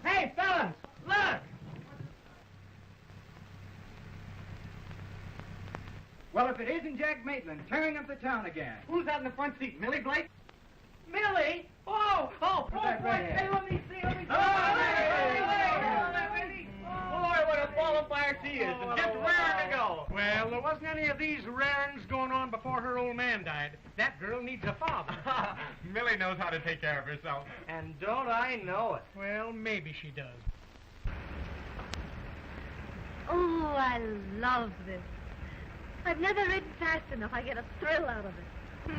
Hey, fellas, look! Well, if it isn't Jack Maitland tearing up the town again. Who's that in the front seat, Millie Blake? Millie? Oh, boy, hey, let me see. Boy, what a qualifier she is, and just raring to go. Well, there wasn't any of these rarings going on before her old man died. That girl needs a father. Millie knows how to take care of herself. And don't I know it? Well, maybe she does. Oh, I love this. I've never ridden fast enough. I get a thrill out of it.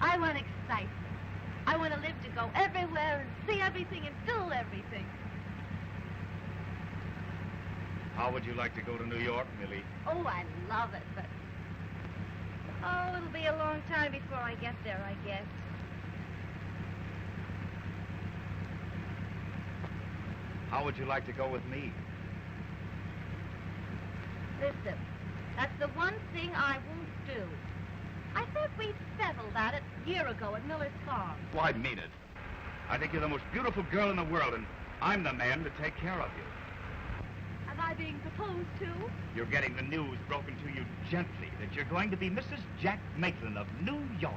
I want excitement. I want to live to go everywhere and see everything and feel everything. How would you like to go to New York, Millie? Oh, I love it, but... Oh, it'll be a long time before I get there, I guess. How would you like to go with me? Listen, that's the one thing I won't do. I thought we'd settled that a year ago at Miller's farm. Well, I mean it. I think you're the most beautiful girl in the world, and I'm the man to take care of you. Am I being proposed to? You're getting the news broken to you gently that you're going to be Mrs. Jack Maitland of New York.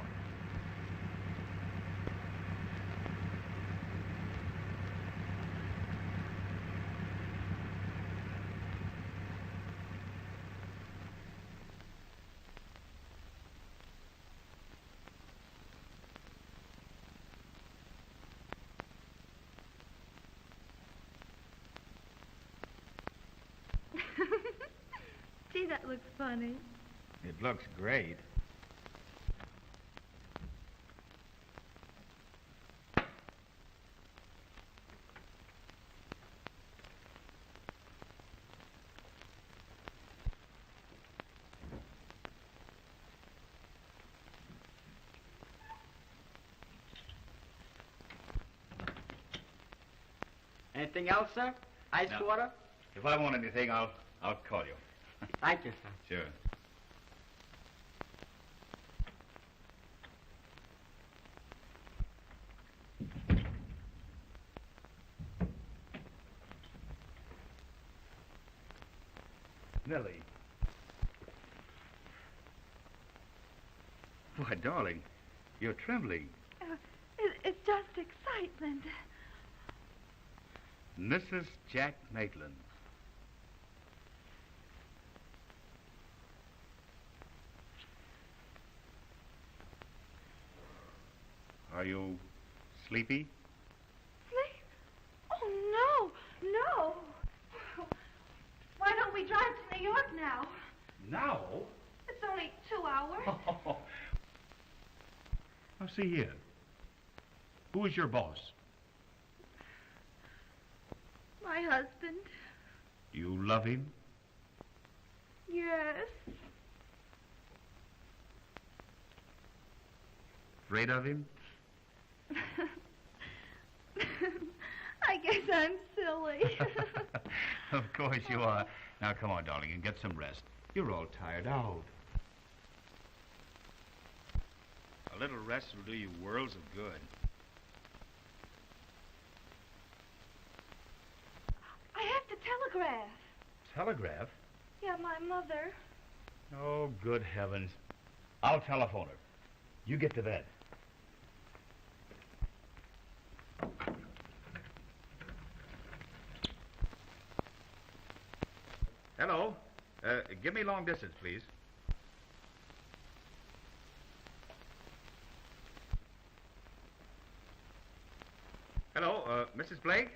Gee, that looks funny. It looks great. Anything else, sir? Ice water? If I want anything, I'll call you. Thank you, sir. Sure. Millie. Why, darling, you're trembling. It's just excitement. Mrs. Jack Maitland. Are you sleepy? Sleep? Oh, no. Why don't we drive to New York now? Now? It's only 2 hours. Now, see here. Who is your boss? My husband. You love him? Yes. Afraid of him? I guess I'm silly. Of course you are. Now, come on, darling, and get some rest. You're all tired out. A little rest will do you worlds of good. I have to telegraph. Telegraph? Yeah, my mother. Oh, good heavens. I'll telephone her. You get to bed. Hello. Give me long distance, please. Hello, Mrs. Blake?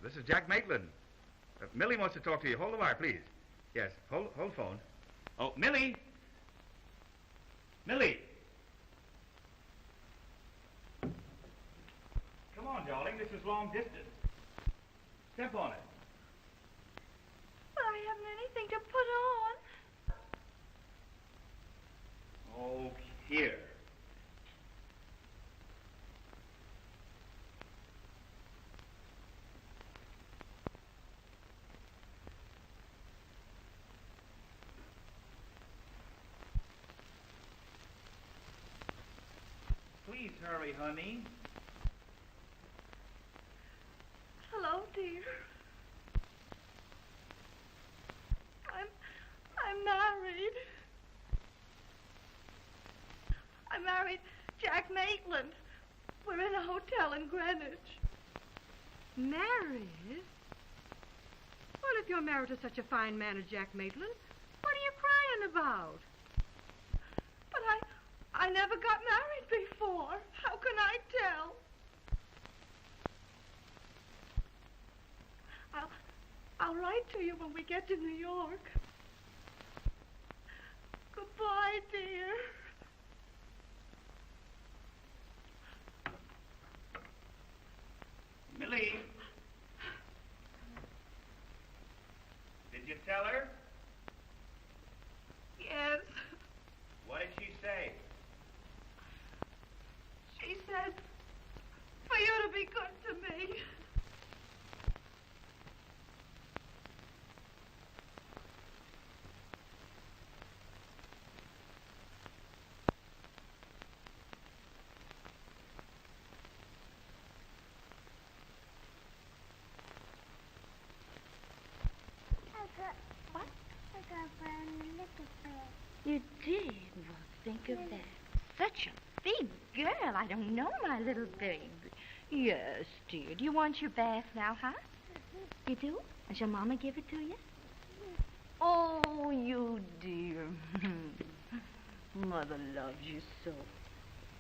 This is Jack Maitland. Millie wants to talk to you. Hold the wire, please. Yes, hold phone. Oh, Millie! Millie! Come on, darling. This is long distance. Step on it. But I haven't anything to put on. Oh, here. Please hurry, honey. Hello, dear. I'm married. I married Jack Maitland. We're in a hotel in Greenwich. Married? Well, if you're married to such a fine man as Jack Maitland, what are you crying about? But I never got married before. How can I tell? I'll write to you when we get to New York. Goodbye, dear. Millie. Did you tell her? Yes. What did she say? She said for you to be good to me. What? I got a brand new little bed. You did? Well, think of that. Such a big girl. I don't know, my little baby. Yes, dear. Do you want your bath now, huh? You do? And shall Mama give it to you? Oh, you dear. Mother loves you so.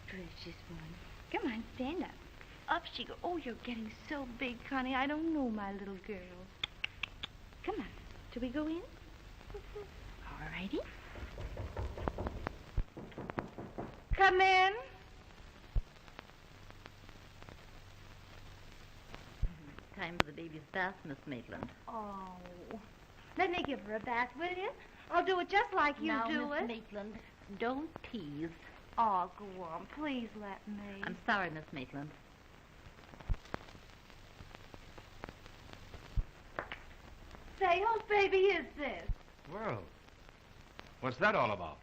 Precious one. Come on, stand up. Up she goes. Oh, you're getting so big, honey. I don't know, my little girl. Come on. Shall we go in? All righty. Come in. Time for the baby's bath, Miss Maitland. Oh. Let me give her a bath, will you? I'll do it just like you now, do Miss it. Maitland, don't tease. Oh, go on. Please let me. I'm sorry, Miss Maitland. Say, whose baby is this? Well, what's that all about?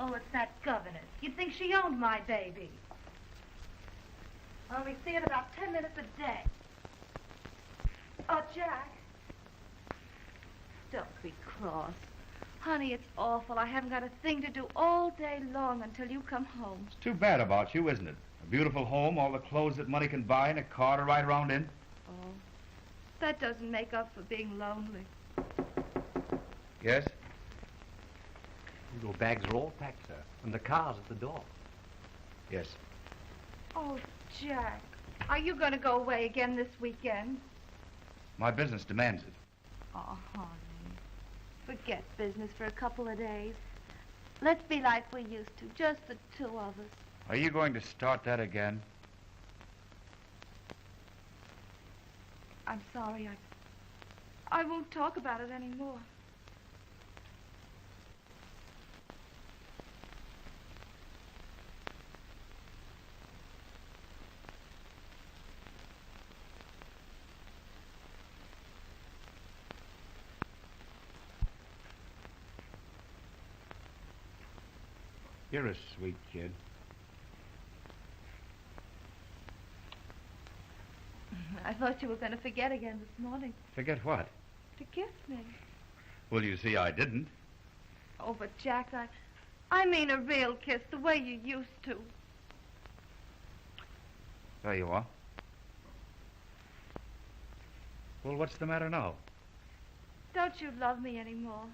Oh, it's that governess. You'd think she owned my baby. I only see it about 10 minutes a day. Oh, Jack. Don't be cross. Honey, it's awful. I haven't got a thing to do all day long until you come home. It's too bad about you, isn't it? A beautiful home, all the clothes that money can buy, and a car to ride around in. Oh, that doesn't make up for being lonely. Yes? Your bags are all packed, sir, and the car's at the door. Yes. Oh, Jack, are you going to go away again this weekend? My business demands it. Oh, honey, forget business for a couple of days. Let's be like we used to, just the two of us. Are you going to start that again? I'm sorry, I won't talk about it anymore. You're a sweet kid. I thought you were going to forget again this morning. Forget what? To kiss me. Well, you see, I didn't. Oh, but Jack, I mean a real kiss, the way you used to. There you are. Well, what's the matter now? Don't you love me anymore?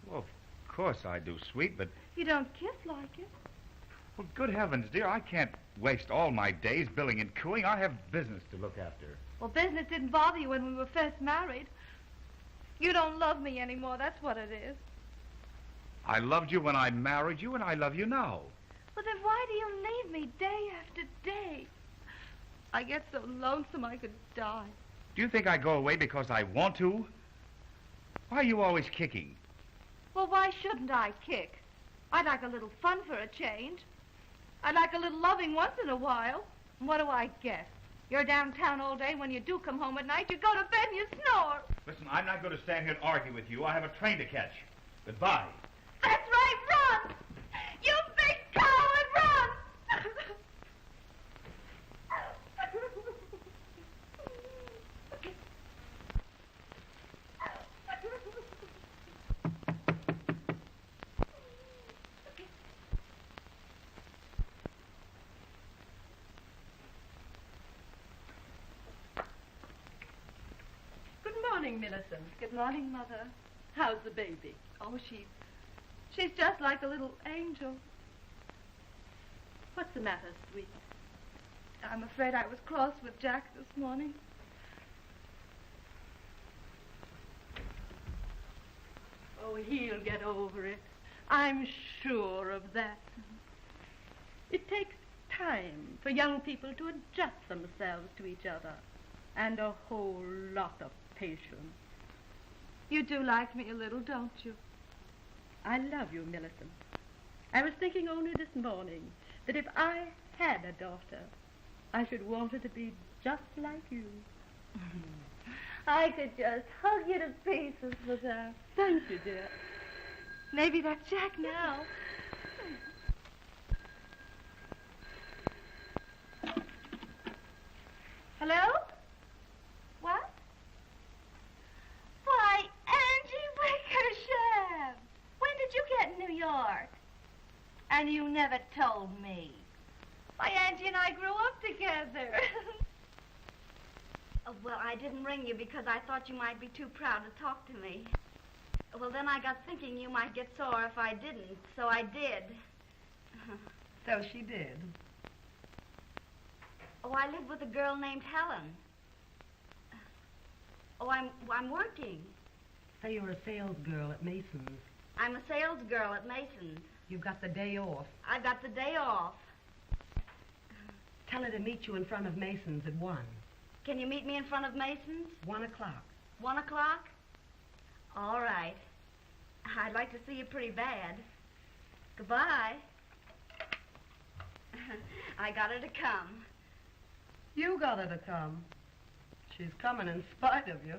Well, of course I do, sweet, but... You don't kiss like it. Well, good heavens, dear, I can't waste all my days billing and cooing. I have business to look after. Well, business didn't bother you when we were first married. You don't love me anymore, that's what it is. I loved you when I married you, and I love you now. Well, then why do you leave me day after day? I get so lonesome I could die. Do you think I go away because I want to? Why are you always kicking? Well, why shouldn't I kick? I'd like a little fun for a change. I'd like a little loving once in a while. And what do I get? You're downtown all day. When you do come home at night, you go to bed and you snore. Listen, I'm not going to stand here and argue with you. I have a train to catch. Goodbye. That's right, run! You big coward, run! Good morning, Millicent. Good morning, Mother. How's the baby? Oh, she's just like a little angel. What's the matter, sweet? I'm afraid I was cross with Jack this morning. Oh, he'll get over it. I'm sure of that. It takes time for young people to adjust themselves to each other, and a whole lot of patience. You do like me a little, don't you? I love you, Millicent. I was thinking only this morning that if I had a daughter, I should want her to be just like you. I could just hug you to pieces with her. Thank you, dear. Maybe that's Jack now. Hello? What? Why, Angie Wickersham! When did you get in New York? And you never told me. Why, Angie and I grew up together. Oh, well, I didn't ring you because I thought you might be too proud to talk to me. Well, then I got thinking you might get sore if I didn't, so I did. So she did. Oh, I live with a girl named Helen. Oh, I'm working. Say you're a sales girl at Mason's. I'm a sales girl at Mason's. You've got the day off. I've got the day off. Tell her to meet you in front of Mason's at 1. Can you meet me in front of Mason's? 1 o'clock. 1 o'clock? All right. I'd like to see you pretty bad. Goodbye. I got her to come. You got her to come. She's coming in spite of you.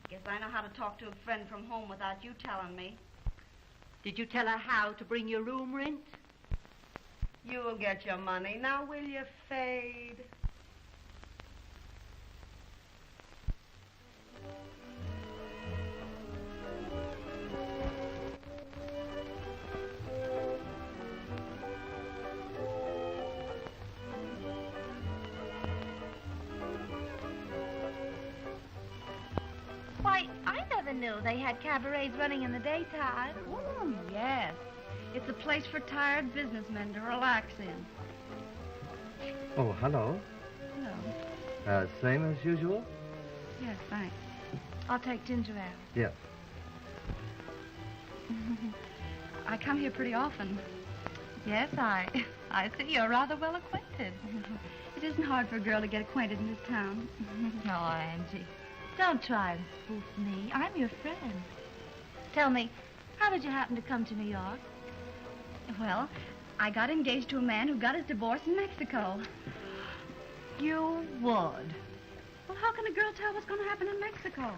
Guess I know how to talk to a friend from home without you telling me. Did you tell her how to bring your room rent? You'll get your money. Now, will you, Fade? Why, I never knew they had cabarets running in the daytime. Oh, yes. It's a place for tired businessmen to relax in. Oh, hello. Hello. Same as usual? Yes, thanks. I'll take ginger ale. Yes. I come here pretty often. Yes, I see you're rather well acquainted. It isn't hard for a girl to get acquainted in this town. Oh, Angie, don't try to spoof me. I'm your friend. Tell me, how did you happen to come to New York? Well, I got engaged to a man who got his divorce in Mexico. You would. Well, how can a girl tell what's going to happen in Mexico?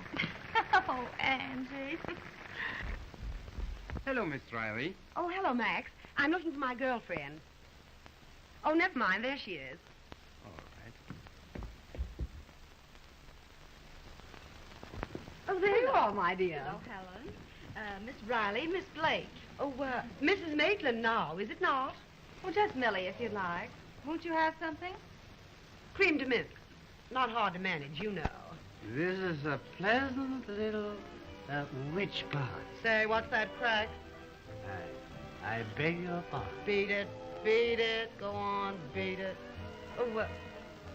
Oh, Angie. Hello, Miss Riley. Oh, hello, Max. I'm looking for my girlfriend. Oh, never mind. There she is. All right. Oh, there you are, my dear. Hello, Helen. Miss Riley, Miss Blake. Oh, Mrs. Maitland now, is it not? Well, just Millie, if you like. Won't you have something? Cream de mint. Not hard to manage, you know. This is a pleasant little witch pond. Say, what's that crack? I beg your pardon. Beat it. Beat it. Go on, beat it. Oh,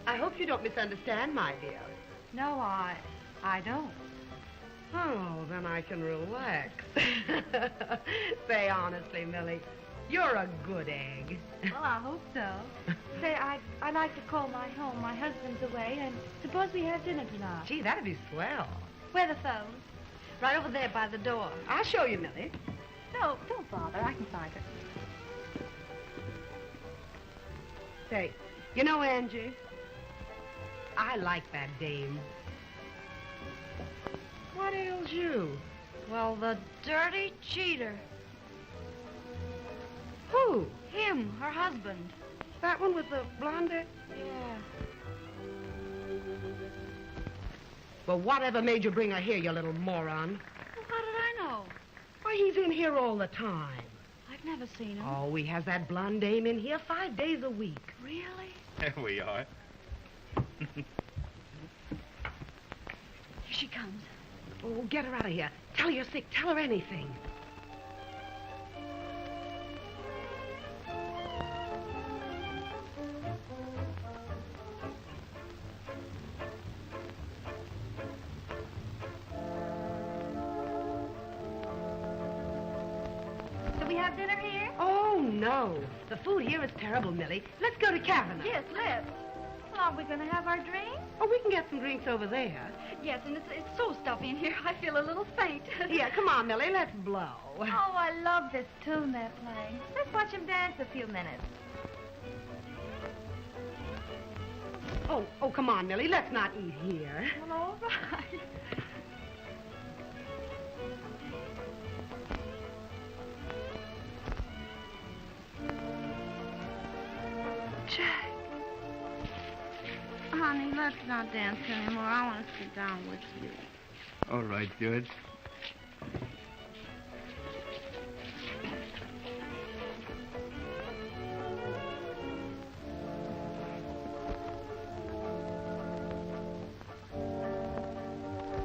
I hope you don't misunderstand, my dear. No, I don't. Oh, then I can relax. Say honestly, Millie, you're a good egg. Well, I hope so. Say, I'd like to call my home. My husband's away, and suppose we have dinner tonight. Gee, that'd be swell. Where are the phones? Right over there by the door. I'll show you, Millie. No, don't bother. I can find her. Say, you know, Angie, I like that dame. What ails you? Well, the dirty cheater. Who? Him, her husband. That one with the blonde hair? Yeah. Well, whatever made you bring her here, you little moron? Well, how did I know? Why, he's in here all the time. I've never seen him. Oh, he has that blonde dame in here 5 days a week. Really? There we are. Here she comes. Oh, get her out of here. Tell her you're sick. Tell her anything. Do we have dinner here? Oh, no. The food here is terrible, Millie. Let's go to Kavanagh. Yes, let's. Well, are we going to have our drinks? Oh, we can get some drinks over there. Yes, and it's so stuffy in here, I feel a little faint. Yeah, come on, Millie. Let's blow. Oh, I love this tune they're playing. Let's watch them dance a few minutes. Oh, come on, Millie. Let's not eat here. Well, all right. Jack. Honey, let's not dance anymore. I want to sit down with you. All right, George.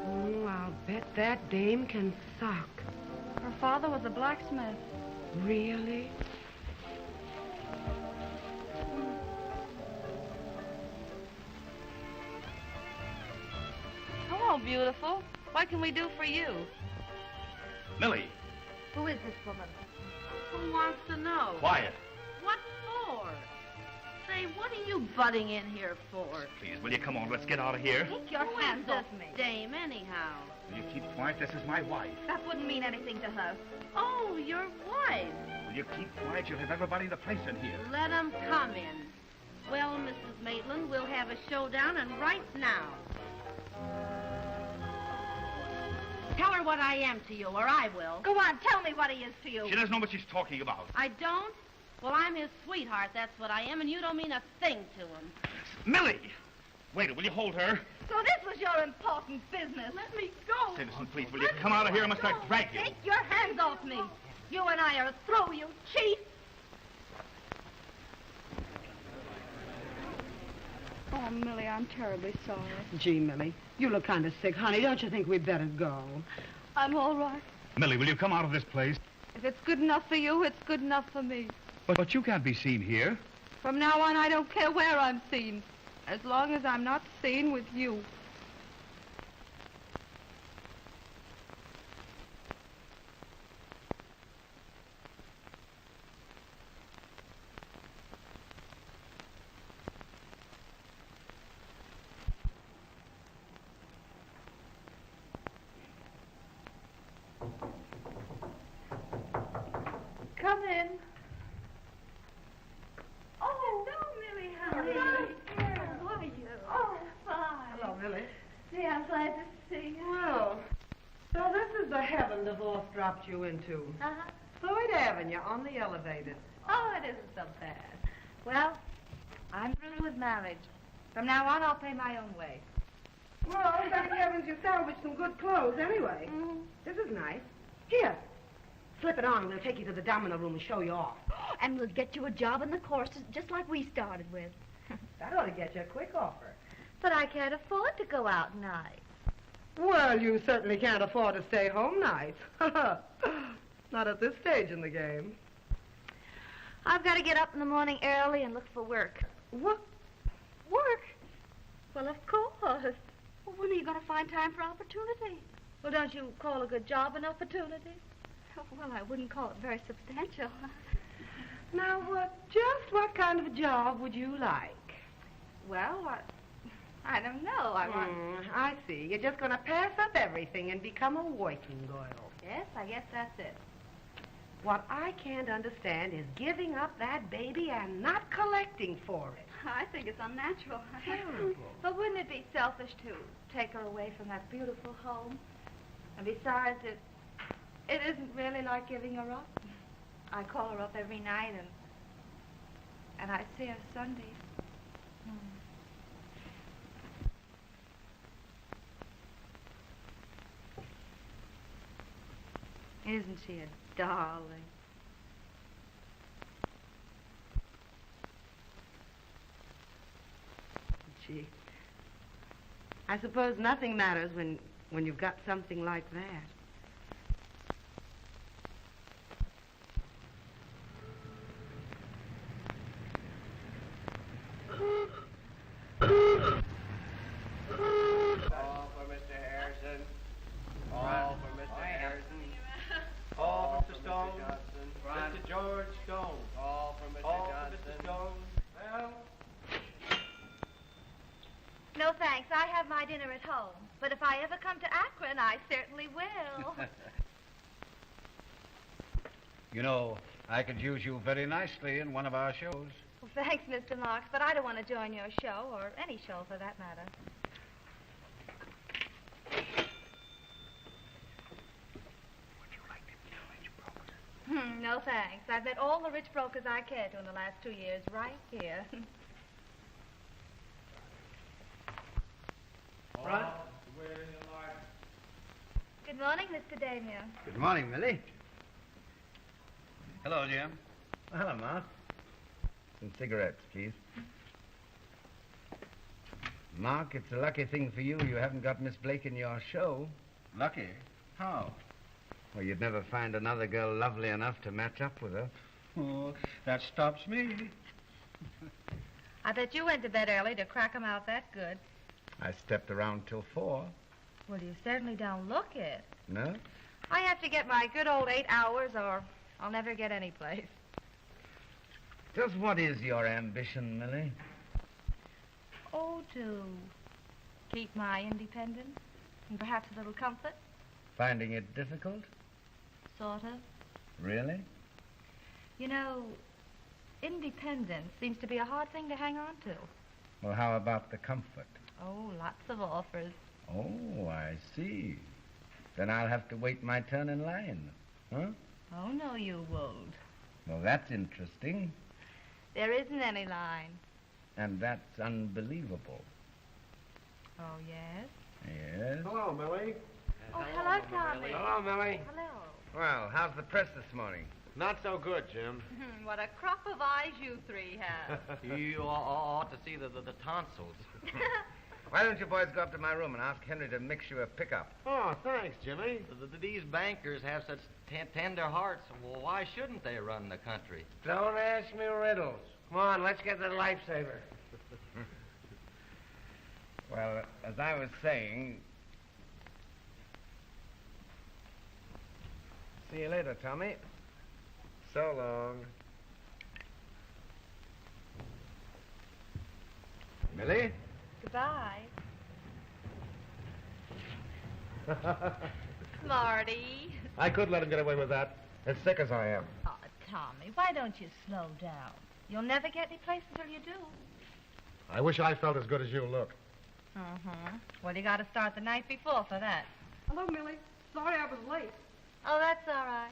Oh, I'll bet that dame can sock. Her father was a blacksmith. Really? Hello, beautiful. What can we do for you? Millie, Who is this woman? Who wants to know? quiet. What for? Say, what are you butting in here for? Please, will you come on? Let's get out of here. Take your Who hands is off this me. dame, anyhow? Will you keep quiet? This is my wife. That wouldn't mean anything to her. Oh, your wife. Will you keep quiet? You'll have everybody in the place in here. Let 'em come in. Well, Mrs. Maitland, we'll have a showdown, and right now. Tell her what I am to you, or I will. Go on, tell me what he is to you. She doesn't know what she's talking about. I don't? Well, I'm his sweetheart, that's what I am, and you don't mean a thing to him. Millie! Wait, will you hold her? So this was your important business. Let me go. Citizen, please, will you come out of here? I must start drag you. Take your hands off me. You and I are through, you cheat. Oh, Millie, I'm terribly sorry. Gee, Millie, you look kind of sick. Honey, don't you think we'd better go? I'm all right. Millie, will you come out of this place? If it's good enough for you, it's good enough for me. But you can't be seen here. From now on, I don't care where I'm seen, as long as I'm not seen with you. Come in. Oh, hello, Millie, honey. How are you? Oh, fine. Hello, Millie. Gee, I'm glad to see you. Well, so this is the heaven divorce dropped you into. Uh-huh. Floyd Avenue on the elevated. Oh, it isn't so bad. Well, I'm through with marriage. From now on, I'll pay my own way. Well, thank heavens you salvaged some good clothes anyway. Mm-hmm. This is nice. Here, slip it on and we'll take you to the domino room and show you off. And we'll get you a job in the courses just like we started with. That ought to get you a quick offer. But I can't afford to go out nights. Well, you certainly can't afford to stay home nights. Not at this stage in the game. I've got to get up in the morning early and look for work. What? Work? Well, of course. Well, when are you going to find time for opportunity? Well, don't you call a good job an opportunity? Well, I wouldn't call it very substantial. Now, just what kind of a job would you like? Well, I don't know. I want... I see. You're just going to pass up everything and become a working girl. Yes, I guess that's it. What I can't understand is giving up that baby and not collecting for it. I think it's unnatural. Terrible. But wouldn't it be selfish to take her away from that beautiful home? And besides, it isn't really like giving her up. I call her up every night, and I see her Sundays. Isn't she a darling? Gee, I suppose nothing matters when you've got something like that. All for Mr. Harrison. All for Mr. Harrison. All for Mr. Stone. Mr. George Stone. All for Mr. Johnson. Mr. Stone. Well. No, thanks. I have my dinner at home. But if I ever come to Akron, I certainly will. You know, I could use you very nicely in one of our shows. Well, thanks, Mr. Marks, but I don't want to join your show, or any show for that matter. No, thanks. I've met all the rich brokers I care to in the last 2 years right here. Front. Good morning, Mr. Damien. Good morning, Millie. Hello, Jim. Hello, Mark. Some cigarettes, please. Mark, it's a lucky thing for you haven't got Miss Blake in your show. Lucky? How? Well, you'd never find another girl lovely enough to match up with her. Oh, that stops me. I bet you went to bed early to crack 'em out that good. I stepped around till 4. Well, you certainly don't look it. No? I have to get my good old 8 hours, or I'll never get any place. Just what is your ambition, Millie? Oh, to keep my independence and perhaps a little comfort, Finding it difficult? sort of. Really? You know, independence seems to be a hard thing to hang on to. Well, how about the comfort? Oh, lots of offers. Oh, I see. Then I'll have to wait my turn in line. Huh? Oh, no, you won't. Well, that's interesting. There isn't any line. And that's unbelievable. Oh, yes? Yes? Hello, Millie. Oh, hello, Tommy. Hello, Millie. Hello. Well, how's the press this morning? Not so good, Jim. What a crop of eyes you three have. You ought to see the tonsils. Why don't you boys go up to my room and ask Henry to mix you a pickup? Oh, thanks, Jimmy. These bankers have such tender hearts. Well, why shouldn't they run the country? Don't ask me riddles. Come on, let's get the lifesaver. Well, as I was saying... See you later, Tommy. So long. Millie? Goodbye. Smarty. I could let him get away with that, as sick as I am. Oh, Tommy, why don't you slow down? You'll never get any place until you do. I wish I felt as good as you look. Well, you got to start the night before for that. Hello, Millie. Sorry I was late. Oh, that's all right.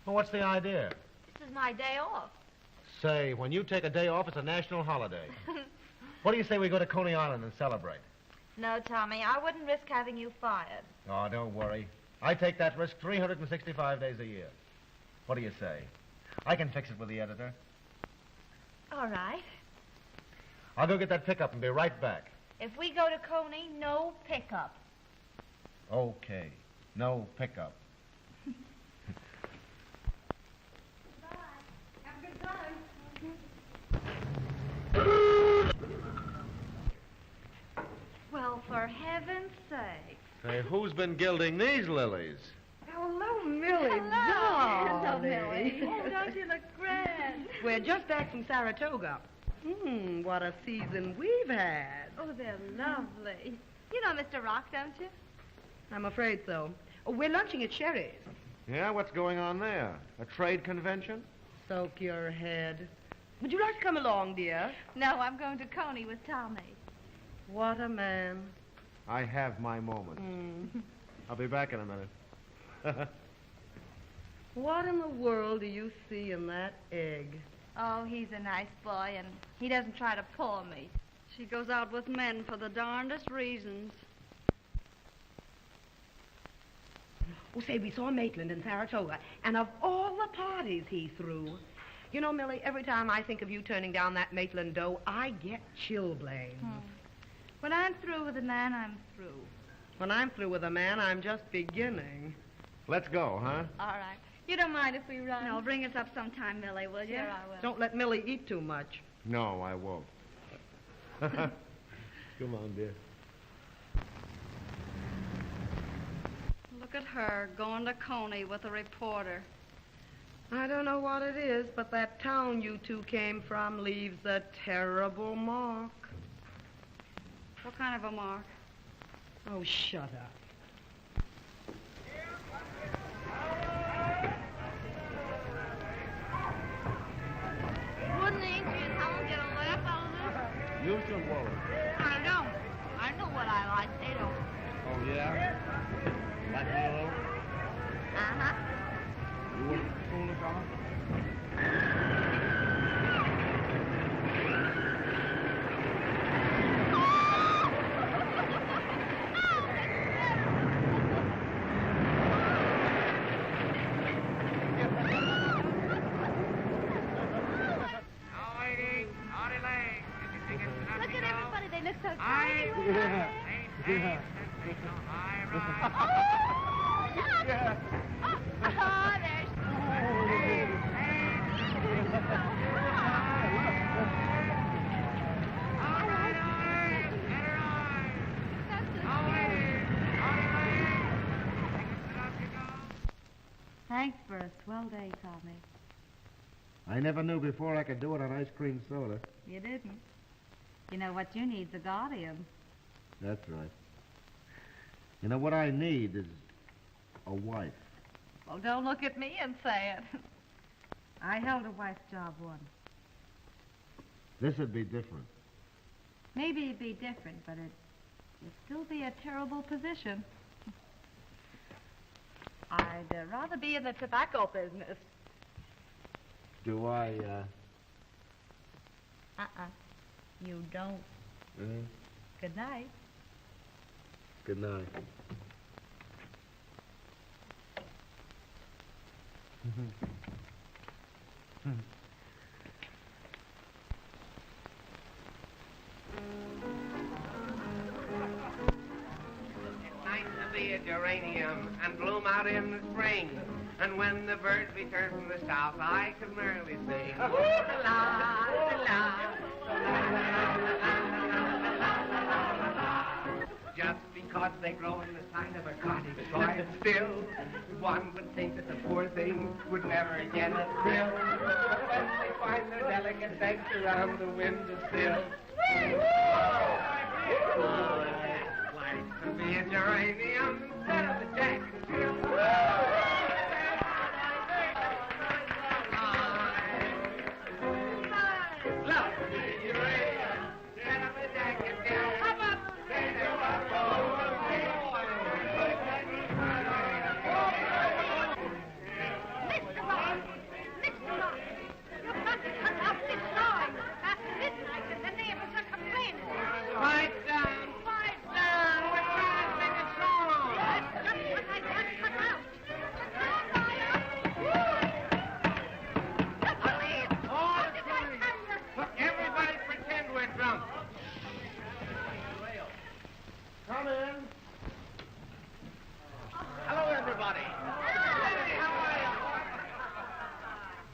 Well, what's the idea? This is my day off. Say, when you take a day off, it's a national holiday. What do you say we go to Coney Island and celebrate? No, Tommy, I wouldn't risk having you fired. Oh, don't worry. I take that risk 365 days a year. What do you say? I can fix it with the editor. All right. I'll go get that pickup and be right back. If we go to Coney, no pickup. Okay. No pickup. Have a good time. Well, for heaven's sake. Say, who's been gilding these lilies? Hello, Millie. Hello, darling. Millie. Oh, don't you look grand? We're just back from Saratoga. What a season we've had. Oh, they're lovely. You know Mr. Rock, don't you? I'm afraid so. Oh, we're lunching at Sherry's. Yeah, what's going on there? A trade convention? Soak your head. Would you like to come along, dear? No, I'm going to Coney with Tommy. What a man. I have my moment. I'll be back in a minute. What in the world do you see in that egg? Oh, he's a nice boy, and he doesn't try to pull me. She goes out with men for the darndest reasons. Oh, say, we saw Maitland in Saratoga, and of all the parties he threw, you know, Millie, every time I think of you turning down that Maitland dough, I get chilblains. When I'm through with a man, I'm through. When I'm through with a man, I'm just beginning. Let's go, huh? All right. You don't mind if we run? No, bring us up sometime, Millie, will you? Sure, I will. Don't let Millie eat too much. No, I won't. Come on, dear. Look at her going to Coney with a reporter. I don't know what it is, but that town you two came from leaves a terrible mark. What kind of a mark? Oh, shut up. Wouldn't Angie and Helen get a laugh out of this? You should worry. I don't. I know what I like. They don't. Oh, yeah? Like Millie? Uh-huh. You wouldn't fool us off? Look at everybody. They look so tiny. Thanks for a swell day, Tommy. I never knew before I could do it on ice cream soda. You didn't. You know what you need's a guardian. That's right. You know what I need is a wife. Well, don't look at me and say it. I held a wife's job once. This would be different. Maybe it'd be different, but it'd still be a terrible position. I'd rather be in the tobacco business. Do I, You don't. Good night. Good night. It's nice to be a geranium and bloom out in the spring. And when the birds return from the south, I can merrily sing. Just because they grow in the side of a cottage quiet still, one would think that the poor things would never get a thrill. But when they find their delicate legs around the windowsill, it's like to be a geranium instead of a jack and jill. Come in. Hello, everybody. Hey, how are you?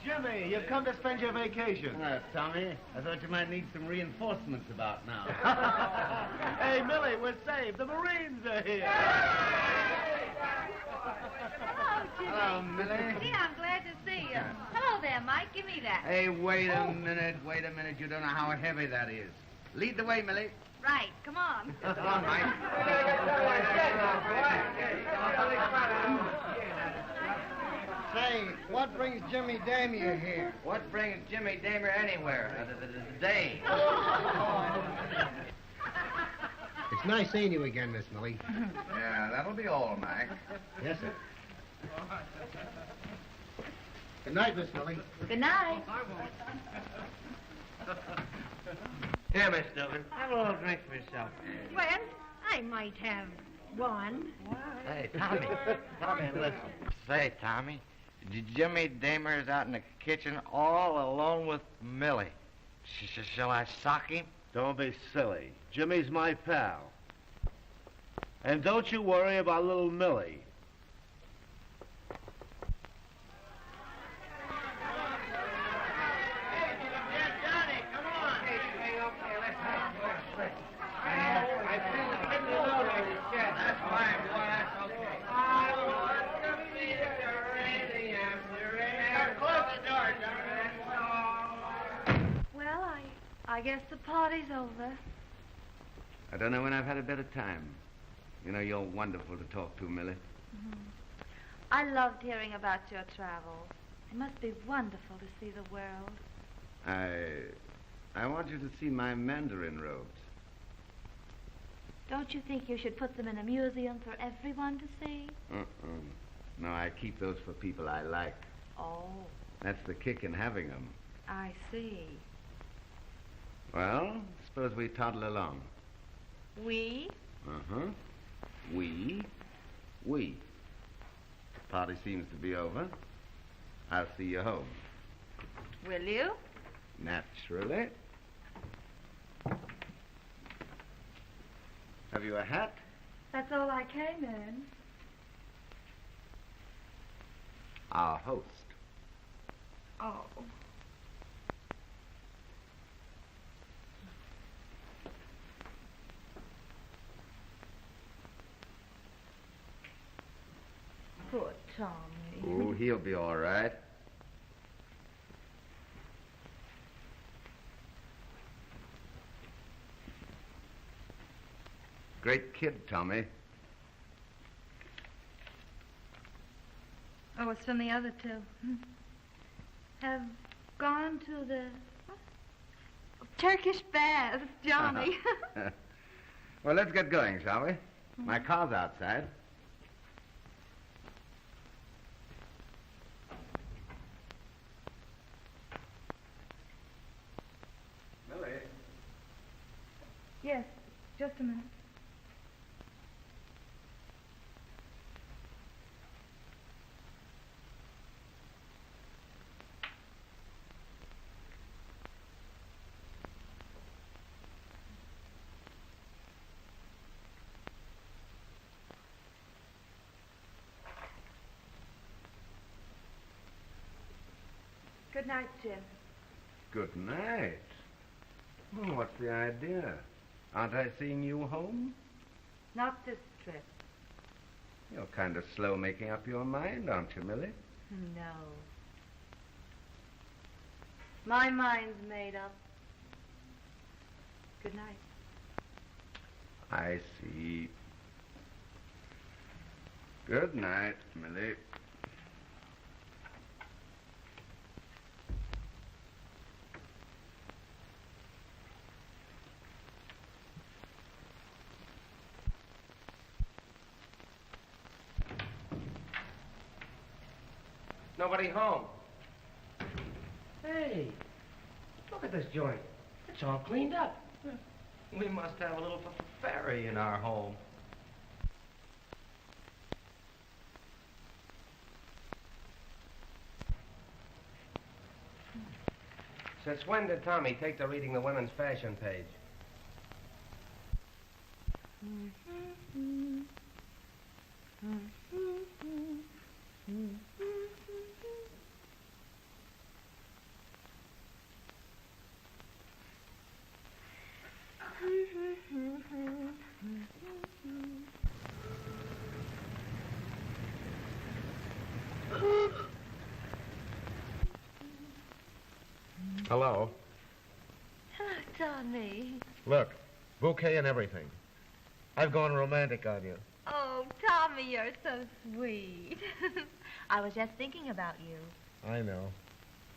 Jimmy, you've come to spend your vacation. Tommy, I thought you might need some reinforcements about now. Hey, Millie, we're saved. The Marines are here. Hello, Jimmy. Hello, Millie. Gee, I'm glad to see you. Hello there, Mike. Give me that. Hey, wait a minute. You don't know how heavy that is. Lead the way, Millie. Right. Come on. Come on, Mike. Say, what brings Jimmy Damier here? What brings Jimmy Damier anywhere? The day. It's It's nice seeing you again, Miss Millie. Yeah, that'll be all, Mac. Yes, sir. Good night, Miss Millie. Good night. Here, Miss Duggan, have a little drink for yourself. Well, I might have one. Hey, Tommy. Tommy, listen. Say, Tommy, Jimmy Damer's out in the kitchen all alone with Millie. Shall I sock him? Don't be silly. Jimmy's my pal. And don't you worry about little Millie. I guess the party's over. I don't know when I've had a better time. You know, you're wonderful to talk to, Millie. Mm-hmm. I loved hearing about your travels. It must be wonderful to see the world. I want you to see my mandarin robes. Don't you think you should put them in a museum for everyone to see? No, I keep those for people I like. Oh. That's the kick in having them. I see. Well, suppose we toddle along. We? Uh-huh. We. Party seems to be over. I'll see you home. Will you? Naturally. Have you a hat? That's all I came in. Our host. Oh. Poor Tommy. Oh, he'll be all right. Great kid, Tommy. Oh, it's from the other two. Have gone to the Turkish baths, Johnny. Well, let's get going, shall we? My car's outside. Millie. Yes, just a minute. Good night, Jim. Good night. Oh, what's the idea? Aren't I seeing you home? Not this trip. You're kind of slow making up your mind, aren't you, Millie? No. My mind's made up. Good night. I see. Good night, Millie. Nobody home. Hey, look at this joint. It's all cleaned up. We must have a little fairy in our home. Since when did Tommy take to reading the women's fashion page? Hello. Hello, Tommy. Look, bouquet and everything. I've gone romantic on you. Oh, Tommy, you're so sweet. I was just thinking about you. I know.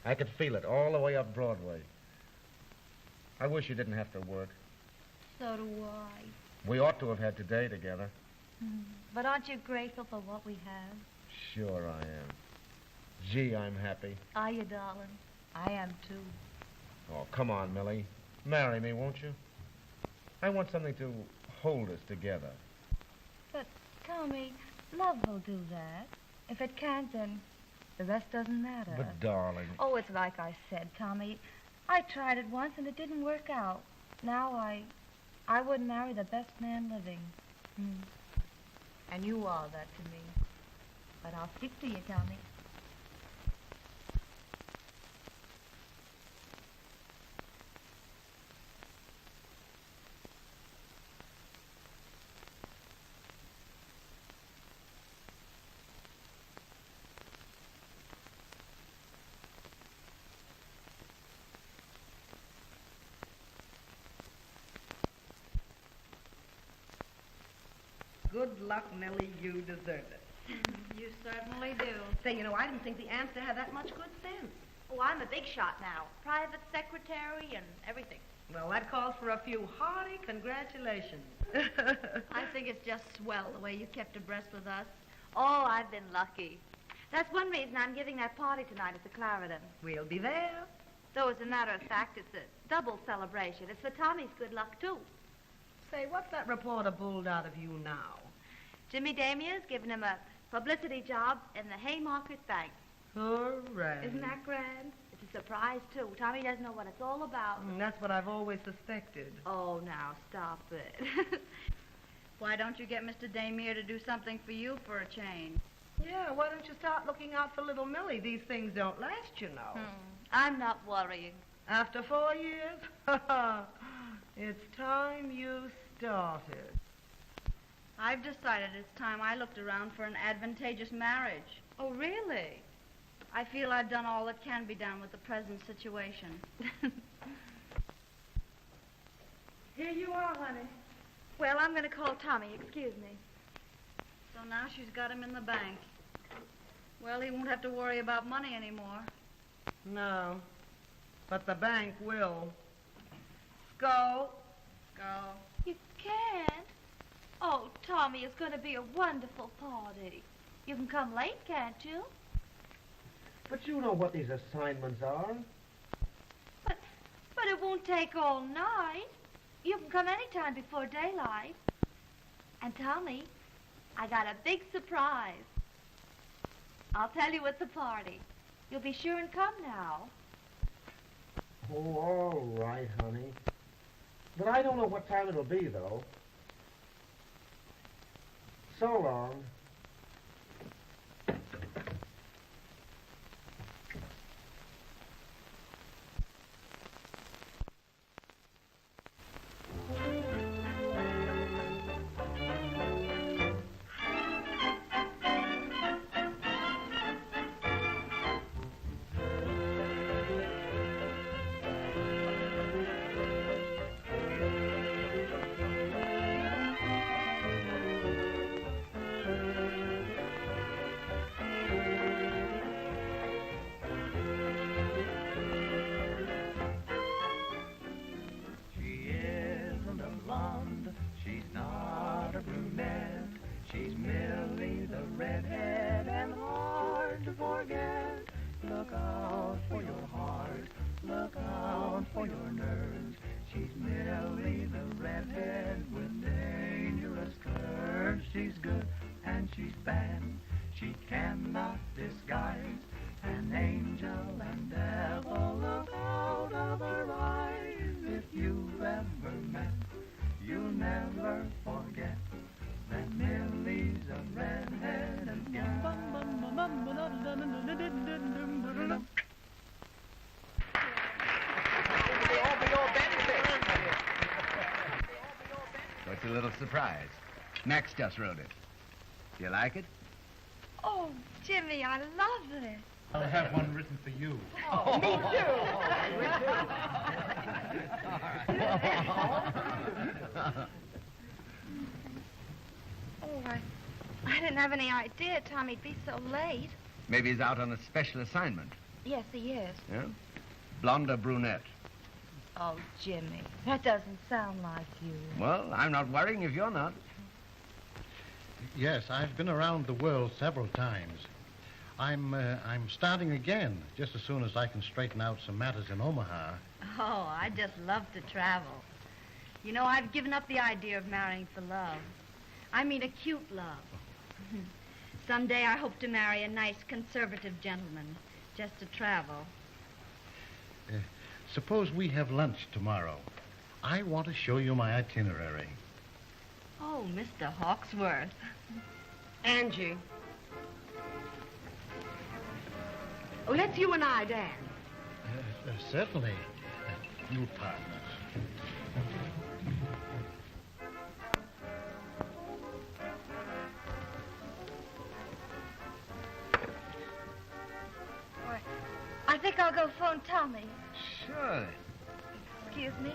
I could feel it all the way up Broadway. I wish you didn't have to work. So do I. We ought to have had today together. But aren't you grateful for what we have? Sure I am. Gee, I'm happy. Are you, darling? I am, too. Oh, come on, Millie. Marry me, won't you? I want something to hold us together. But, Tommy, love will do that. If it can't, then the rest doesn't matter. But, darling... Oh, it's like I said, Tommy. I tried it once, and it didn't work out. Now I wouldn't marry the best man living. And you are that to me. But I'll stick to you, Tommy. Good luck, Millie. You deserve it. You certainly do. Say, I didn't think the answer had that much good sense. Oh, I'm a big shot now. Private secretary and everything. Well, that calls for a few hearty congratulations. I think it's just swell the way you kept abreast with us. Oh, I've been lucky. That's one reason I'm giving that party tonight at the Clarendon. We'll be there. Though, as a matter of fact, it's a double celebration. It's for Tommy's good luck, too. Say, what's that reporter bulled out of you now? Jimmy Damier's given him a publicity job in the Haymarket Bank. Hooray. Isn't that grand? It's a surprise, too. Tommy doesn't know what it's all about. That's what I've always suspected. Oh, now, stop it. Why don't you get Mr. Damier to do something for you for a change? Yeah, why don't you start looking out for little Millie? These things don't last, you know. I'm not worrying. After 4 years? It's time you started. I've decided it's time I looked around for an advantageous marriage. Oh, really? I feel I've done all that can be done with the present situation. Here you are, honey. Well, I'm going to call Tommy. Excuse me. So now she's got him in the bank. Well, he won't have to worry about money anymore. No, but the bank will. Go. You can't. Oh, Tommy, it's going to be a wonderful party. You can come late, can't you? But you know what these assignments are. But it won't take all night. You can come any time before daylight. And Tommy, I got a big surprise. I'll tell you at the party. You'll be sure and come now. Oh, all right, honey. But I don't know what time it'll be, though. So long. It's a little surprise. Max just wrote it. Do you like it? Oh, Jimmy, I love this. I'll have one written for you. Oh, me too. I didn't have any idea Tommy'd be so late. Maybe he's out on a special assignment. Yes, he is. Yeah? Blonde or brunette? Oh, Jimmy, that doesn't sound like you. Well, I'm not worrying if you're not. Yes, I've been around the world several times. I'm starting again, just as soon as I can straighten out some matters in Omaha. Oh, I just love to travel. You know, I've given up the idea of marrying for love. I mean a cute love. Someday I hope to marry a nice conservative gentleman, just to travel. Suppose we have lunch tomorrow. I want to show you my itinerary. Oh, Mr. Hawksworth. Angie. Oh, let's you and I dance. Certainly. You partners. I think I'll go phone Tommy. Sure. Excuse me.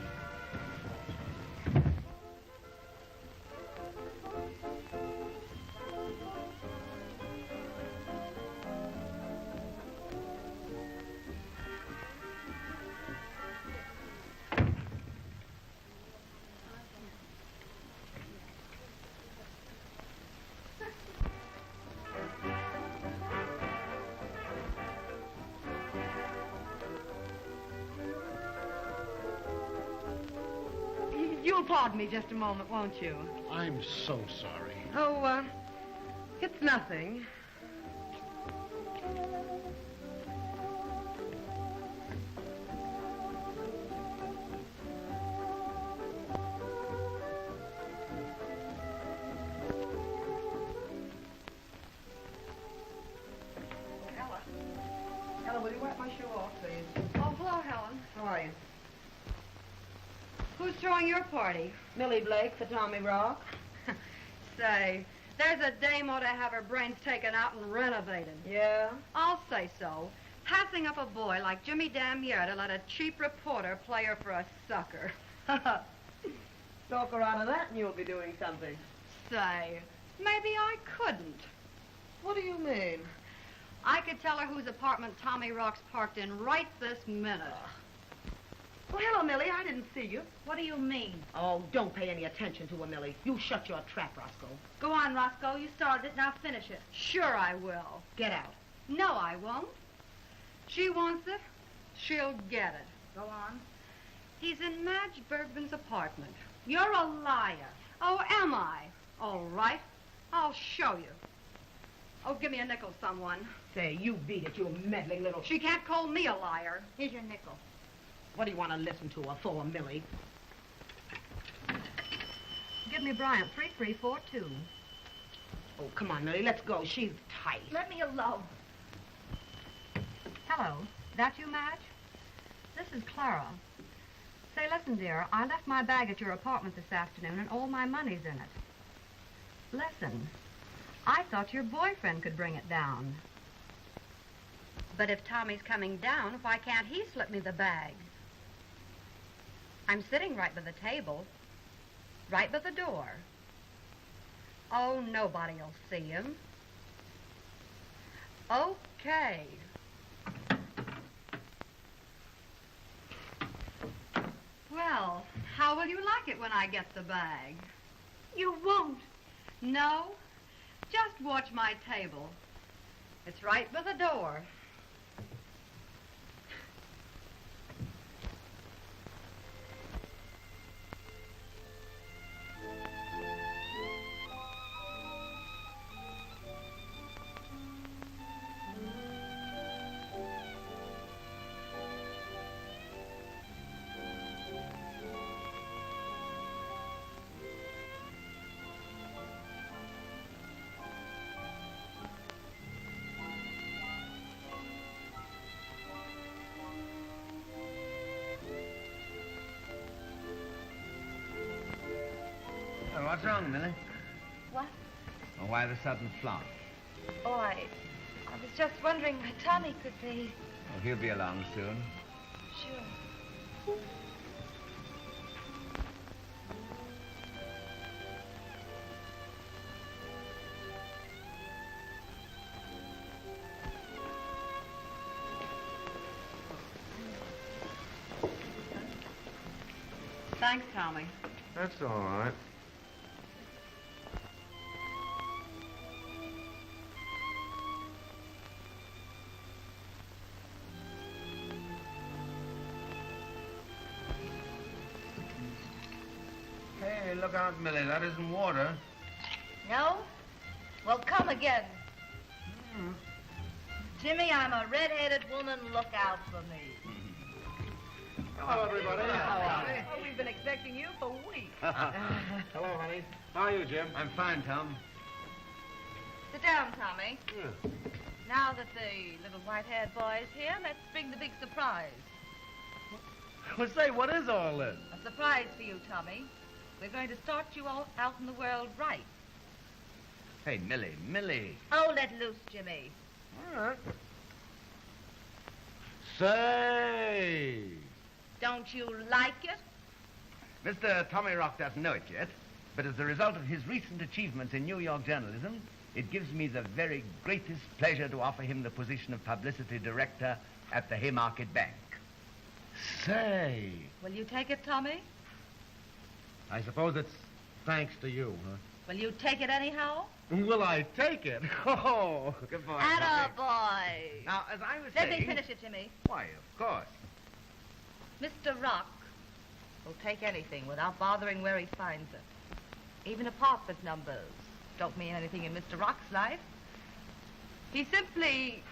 You'll pardon me just a moment, won't you? I'm so sorry. Oh, it's nothing. Ella, will you wipe my shoe off, please? Oh, hello, Helen. How are you? Who's throwing your party? Millie Blake for Tommy Rock. Say, there's a dame ought to have her brains taken out and renovated. Yeah? I'll say so. Passing up a boy like Jimmy Damier to let a cheap reporter play her for a sucker. Talk her out of that and you'll be doing something. Say, maybe I couldn't. What do you mean? I could tell her whose apartment Tommy Rock's parked in right this minute. Well, hello, Millie. I didn't see you. What do you mean? Oh, don't pay any attention to her, Millie. You shut your trap, Roscoe. Go on, Roscoe. You started it. Now finish it. Sure I will. Get out. No, I won't. She wants it. She'll get it. Go on. He's in Madge Bergman's apartment. You're a liar. Oh, am I? All right. I'll show you. Oh, give me a nickel, someone. Say, you beat it, you meddling little... She can't call me a liar. Here's your nickel. What do you want to listen to her for, Millie? Give me Bryant 3342. Oh, come on, Millie, let's go. She's tight. Let me alone. Hello. That you, Madge? This is Clara. Say, listen, dear, I left my bag at your apartment this afternoon and all my money's in it. Listen, I thought your boyfriend could bring it down. But if Tommy's coming down, why can't he slip me the bag? I'm sitting right by the table, right by the door. Oh, nobody'll see him. Okay. Well, how will you like it when I get the bag? You won't. No? Just watch my table. It's right by the door. Oh, what's wrong, Millie? What? Or why the sudden flop? Oh, I was just wondering where Tommy could be. Oh, he'll be along soon. Sure. Thanks, Tommy. That's all right. Hey, look out, Millie. That isn't water. No? Well, come again. Jimmy, I'm a red-headed woman. Look out for me. Hello, everybody. Oh, we've been expecting you for weeks. Hello, honey. How are you, Jim? I'm fine, Tom. Sit down, Tommy. Yeah. Now that the little white-haired boy's here, let's bring the big surprise. Well, say, what is all this? A surprise for you, Tommy. We're going to start you all out in the world right. Hey, Millie. Oh, let loose, Jimmy. All right. Say. Don't you like it? Mr. Tommy Rock doesn't know it yet, but as a result of his recent achievements in New York journalism, it gives me the very greatest pleasure to offer him the position of publicity director at the Haymarket Bank. Say. Will you take it, Tommy? I suppose it's thanks to you, huh? Will you take it anyhow? Will I take it? Oh. Good boy. Attaboy. Now, as I was Let saying... me finish it, Jimmy. Why, of course. Mr. Rock will take anything without bothering where he finds it. Even apartment numbers don't mean anything in Mr. Rock's life. He simply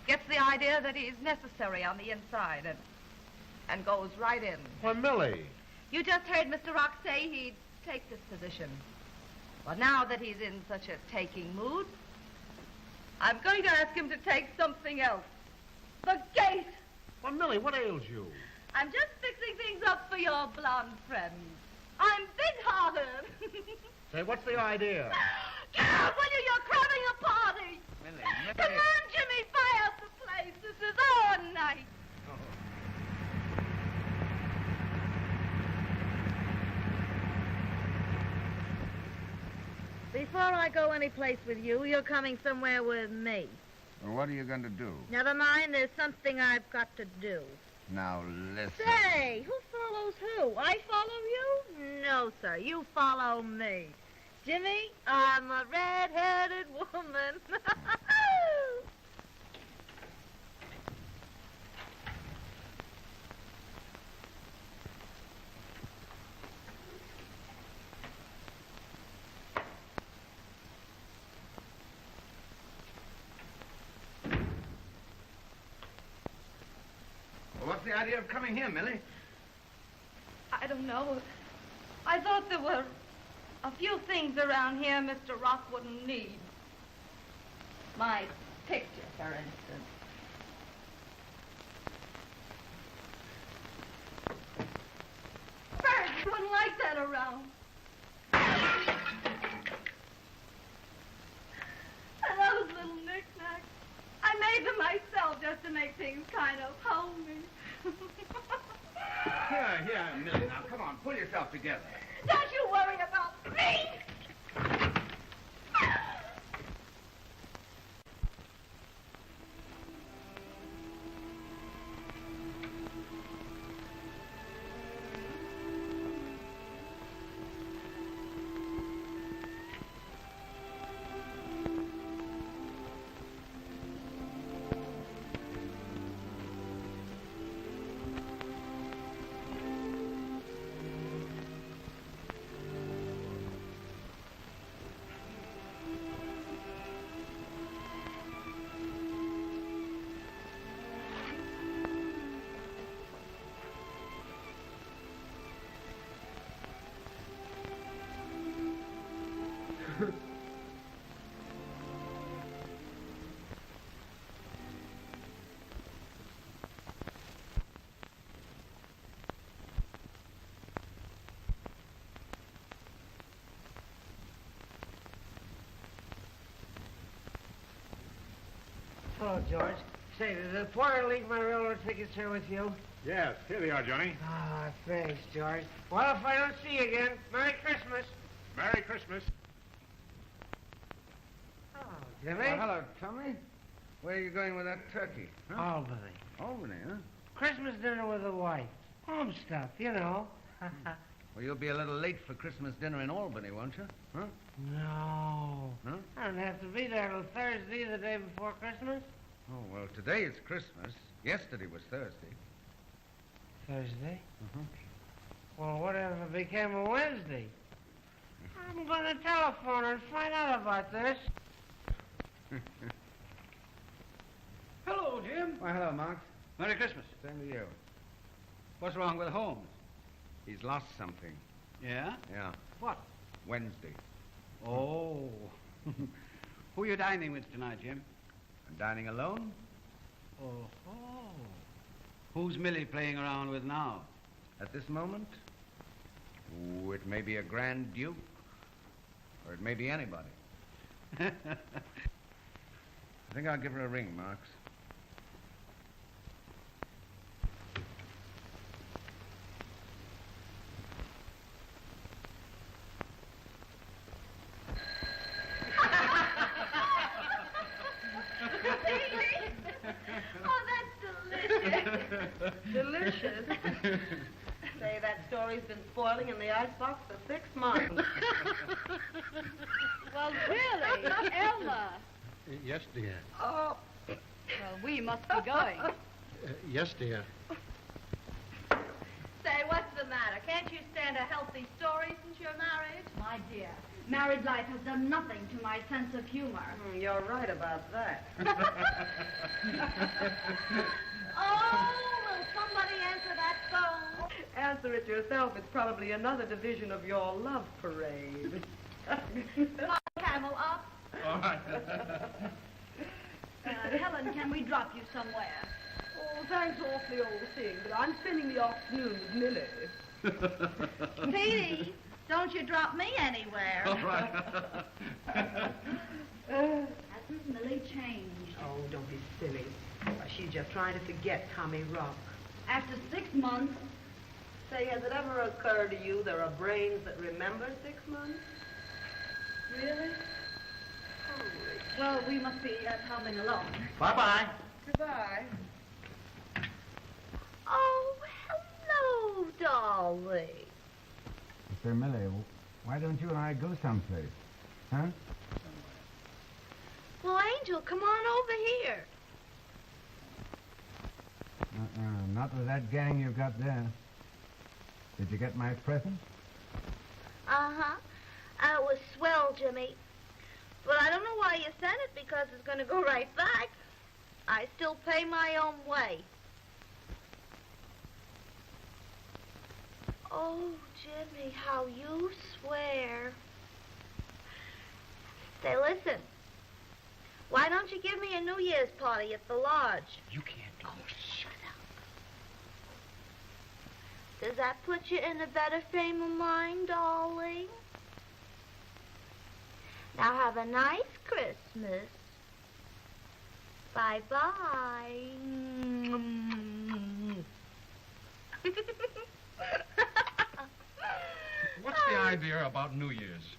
gets the idea that he's necessary on the inside and goes right in. Why, Millie. You just heard Mr. Rock say he'd take this position. Well, now that he's in such a taking mood, I'm going to ask him to take something else. The gate! Well, Millie, what ails you? I'm just fixing things up for your blonde friend. I'm big-hearted. Say, what's the idea? Get out, will you? You're cramming a party. Millie. Come on, Jimmy, fire up the place. This is our night. Before I go any place with you, you're coming somewhere with me. Well, what are you going to do? Never mind, there's something I've got to do. Now, listen. Say, who follows who? I follow you? No, sir, you follow me. Jimmy, I'm a red-headed woman. Well, what's the idea of coming here, Millie? I don't know. I thought there were a few things around here Mr. Rock wouldn't need. My picture, for instance. Birds wouldn't like that around. And those little knickknacks. I made them myself just to make things kind of homey. Here, Millie, now, come on, pull yourself together. Don't you worry about me! Hello, George. Say, did the porter leave my railroad tickets here with you? Yes, here they are, Johnny. Ah, thanks, George. Well, if I don't see you again, Merry Christmas. Merry Christmas. Oh, Jimmy. Well, hello, Tommy. Where are you going with that turkey? Albany. Albany, huh? Christmas dinner with the wife. Home stuff, you know. Well, you'll be a little late for Christmas dinner in Albany, won't you? Huh? No. Huh? I don't have to be there till Thursday, the day before Christmas. Oh, well, today is Christmas. Yesterday was Thursday. Thursday? Mm-hmm. Well, what if it became a Wednesday? I'm going to telephone her and find out about this. Hello, Jim. Why, hello, Mark. Merry Christmas. Same to you. What's wrong with Holmes? He's lost something. Yeah? Yeah. What? Wednesday. Oh. Who are you dining with tonight, Jim? I'm dining alone. Oh. Who's Millie playing around with now? At this moment? Oh, it may be a Grand Duke. Or it may be anybody. I think I'll give her a ring, Marks. Oh, that's delicious. Delicious. Say, that story's been spoiling in the icebox for 6 months. Well, really, Elma. Yes, dear. Oh. Well, we must be going. Yes, dear. Say, what's the matter? Can't you stand a healthy story since you're married? My dear, married life has done nothing to my sense of humor. You're right about that. Oh, will somebody answer that phone? Answer it yourself. It's probably another division of your love parade. My camel up. All right. Helen, can we drop you somewhere? Oh, thanks awfully, old thing, but I'm spending the afternoon with Millie. Petey, don't you drop me anywhere. All right. Hasn't Millie changed? Oh, don't be silly. She's just trying to forget Tommy Rock. After 6 months? Say, has it ever occurred to you there are brains that remember 6 months? Really? Well, we must be coming along. Bye-bye. Goodbye. Oh, hello, darling. Mr. Millie, why don't you and I go someplace? Huh? Well, Angel, come on over here. Not with that gang you've got there. Did you get my present? Uh-huh. It was swell, Jimmy. But I don't know why you sent it, because it's going to go right back. I still pay my own way. Oh, Jimmy, how you swear. Say, listen. Why don't you give me a New Year's party at the lodge? You can't do it. Shut up. Does that put you in a better frame of mind, darling? Now have a nice Christmas. Bye-bye. What's the idea about New Year's?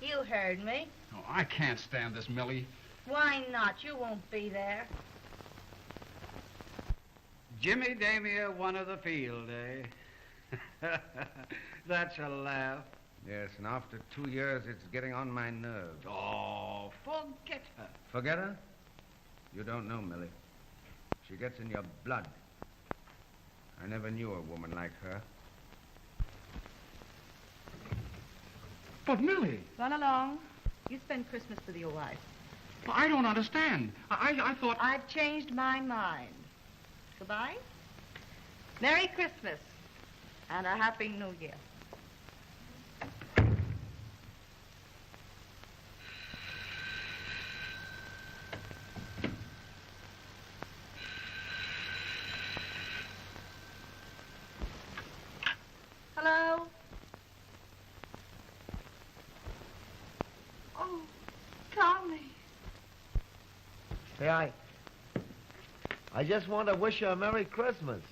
You heard me. Oh, I can't stand this, Millie. Why not? You won't be there. Jimmy Damia won of the field, eh? That's a laugh. Yes, and after 2 years, it's getting on my nerves. Oh, forget her. Forget her? You don't know, Millie. She gets in your blood. I never knew a woman like her. But, Millie... Run along. You spend Christmas with your wife. Well, I don't understand. I thought... I've changed my mind. Goodbye. Merry Christmas. And a Happy New Year. Hello? Oh, Tommy. Say, I just want to wish you a Merry Christmas.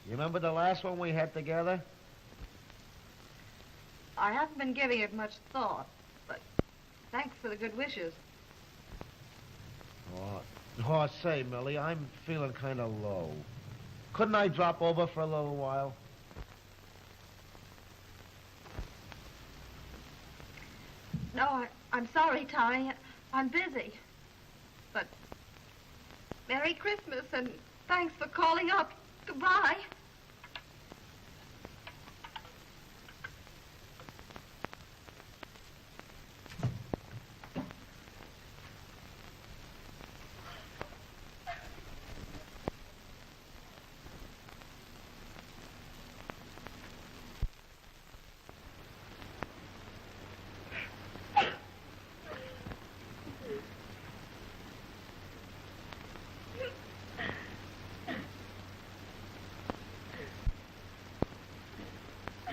You remember the last one we had together? I haven't been giving it much thought, but thanks for the good wishes. Oh, say, Millie, I'm feeling kind of low. Couldn't I drop over for a little while? No, I'm sorry, Tommy. I'm busy. But Merry Christmas and thanks for calling up. Goodbye.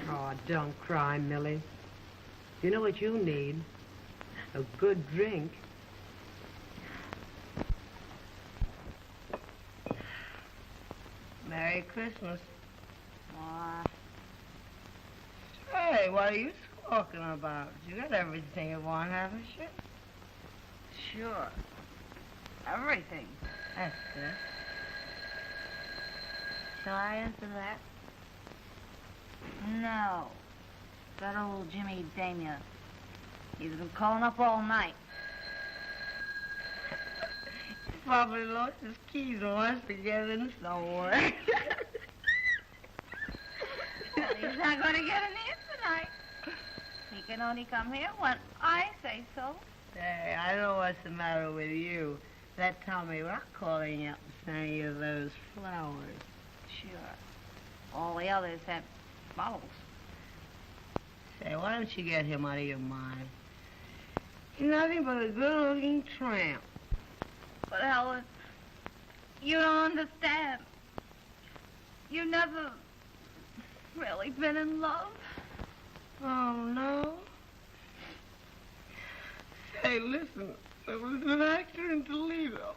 Oh, don't cry, Millie. You know what you need? A good drink. Merry Christmas. Hey, what are you talking about? You got everything you want, haven't you? Sure. Everything. That's good. Shall I answer that? No. That old Jimmy Damia. He's been calling up all night. He's probably lost his keys and wants to get in somewhere. Well, he's not going to get in here tonight. He can only come here when I say so. Say, I know what's the matter with you. That Tommy Rock calling you up and sending you those flowers. Sure. All the others have bottles. Say, why don't you get him out of your mind? He's nothing but a good-looking tramp. But Helen, you don't understand. You've never really been in love. Oh, no? Say, listen, there was an actor in Toledo.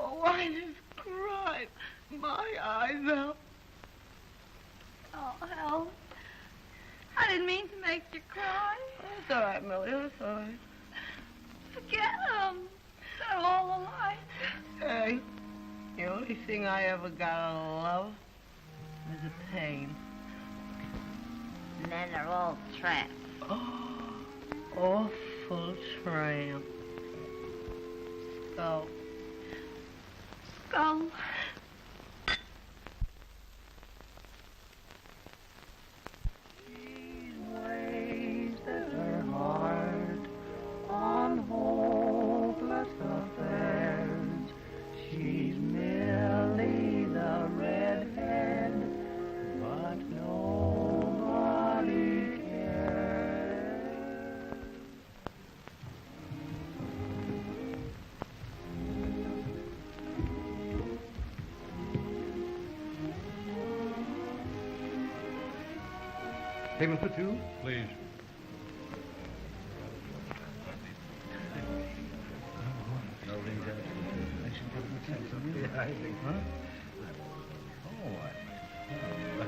Oh, I just cried my eyes out. Oh, Helen, I didn't mean to make you cry. It's all right, Millie, it's all right. Forget them. They're all alike. Hey, the only thing I ever got out of love was the pain. And then they're all tramps. Oh, awful tramp. Skull. Skull. Ways that her heart on hopeless affairs. She's Millie the redhead, but nobody cares. Table for two, please.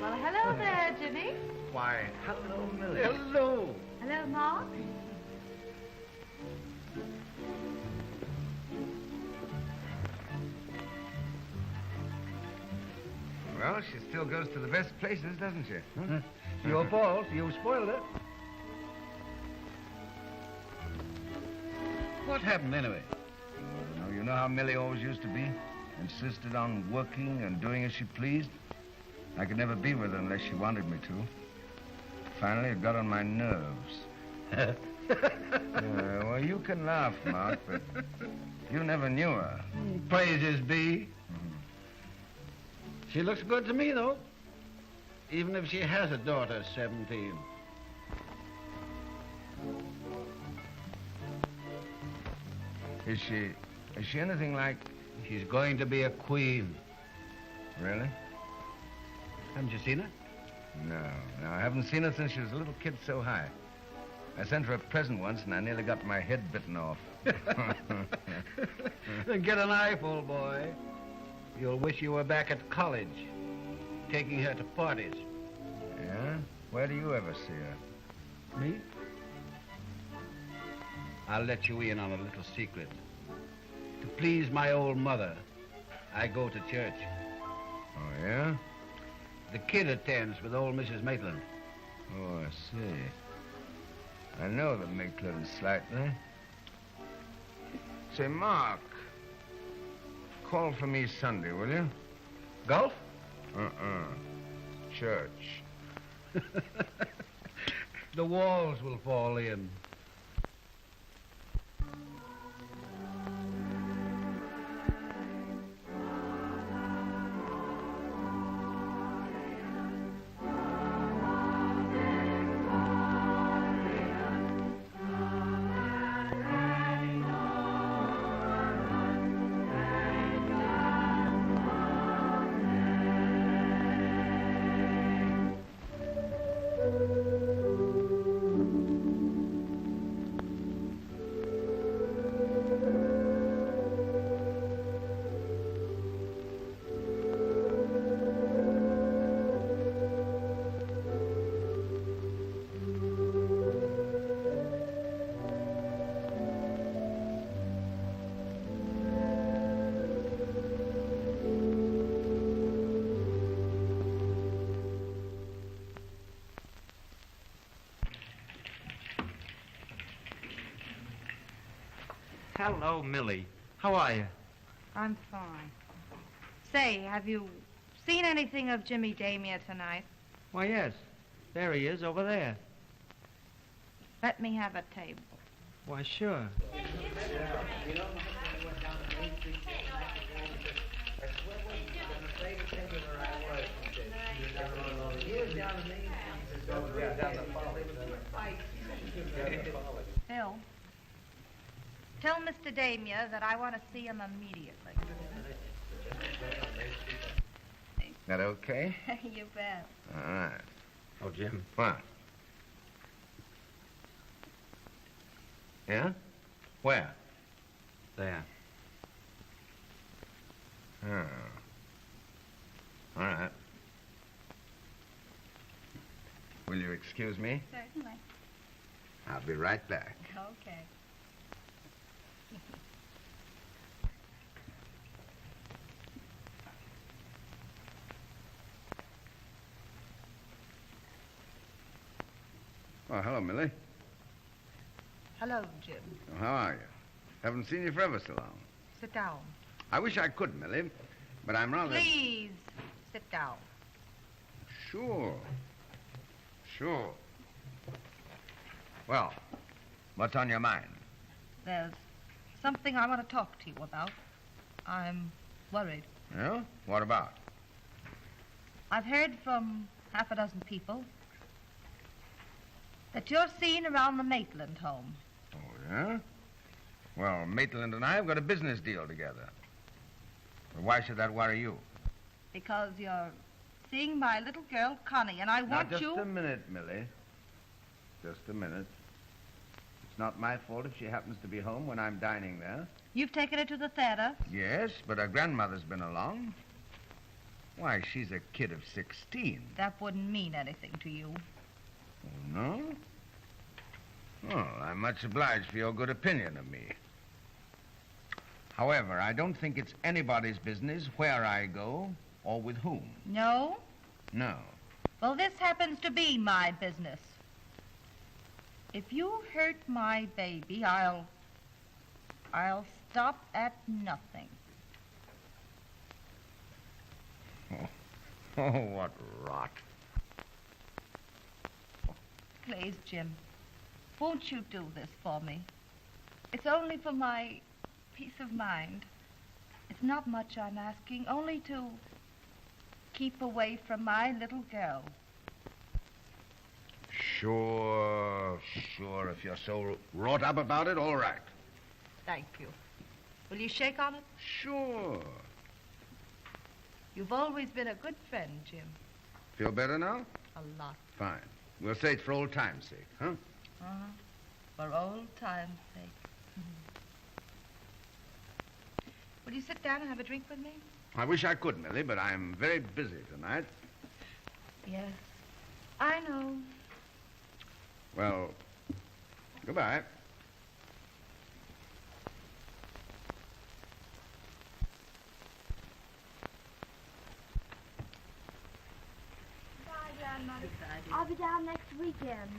Well, hello there, Jimmy. Why, hello, Millie. Hello. Hello, Mark. Well, she still goes to the best places, doesn't she? Huh? Your fault. You spoiled it. What happened, anyway? Oh, you know how Millie always used to be? Insisted on working and doing as she pleased. I could never be with her unless she wanted me to. Finally, it got on my nerves. Well, you can laugh, Mark, but you never knew her. Praises be. She looks good to me, though. Even if she has a daughter, 17. Is she anything like... She's going to be a queen. Really? Haven't you seen her? No, I haven't seen her since she was a little kid so high. I sent her a present once, and I nearly got my head bitten off. Then get a knife, old boy. You'll wish you were back at college, taking her to parties. Yeah? Where do you ever see her? Me? I'll let you in on a little secret. To please my old mother, I go to church. Oh, yeah? The kid attends with old Mrs. Maitland. Oh, I see. I know the Maitland slightly. Say, Mark, call for me Sunday, will you? Golf? Church. The walls will fall in. Hello, Millie. How are you? I'm fine. Say, have you seen anything of Jimmy Damia tonight? Why, yes. There he is, over there. Let me have a table. Why, sure. Phil, tell Mr. Damia that I want to see him immediately. That okay? You bet. All right. Oh, Jim. What? Yeah? Where? There. Oh. All right. Will you excuse me? Certainly. I'll be right back. Okay. Oh, hello, Millie. Hello, Jim. Oh, how are you? Haven't seen you for ever so long. Sit down. I wish I could, Millie, but I'm rather... Please, sit down. Sure. Sure. Well, what's on your mind? There's something I want to talk to you about. I'm worried. Yeah? What about? I've heard from half a dozen people that you're seen around the Maitland home. Oh, yeah? Well, Maitland and I have got a business deal together. But why should that worry you? Because you're seeing my little girl, Connie, and I want Now, you... just a minute, Millie. Just a minute. It's not my fault if she happens to be home when I'm dining there. You've taken her to the theater? Yes, but her grandmother's been along. Why, she's a kid of 16. That wouldn't mean anything to you. Oh, no? Well, I'm much obliged for your good opinion of me. However, I don't think it's anybody's business where I go or with whom. No? No. Well, this happens to be my business. If you hurt my baby, I'll stop at nothing. Oh, what rot. Please, Jim, won't you do this for me? It's only for my peace of mind. It's not much I'm asking, only to keep away from my little girl. Sure. If you're so wrought up about it, all right. Thank you. Will you shake on it? Sure. You've always been a good friend, Jim. Feel better now? A lot. Fine. We'll say it for old time's sake, huh? Uh-huh. For old time's sake. Will you sit down and have a drink with me? I wish I could, Millie, but I'm very busy tonight. Yes, I know. Well, goodbye. Mother. I'll be down next weekend.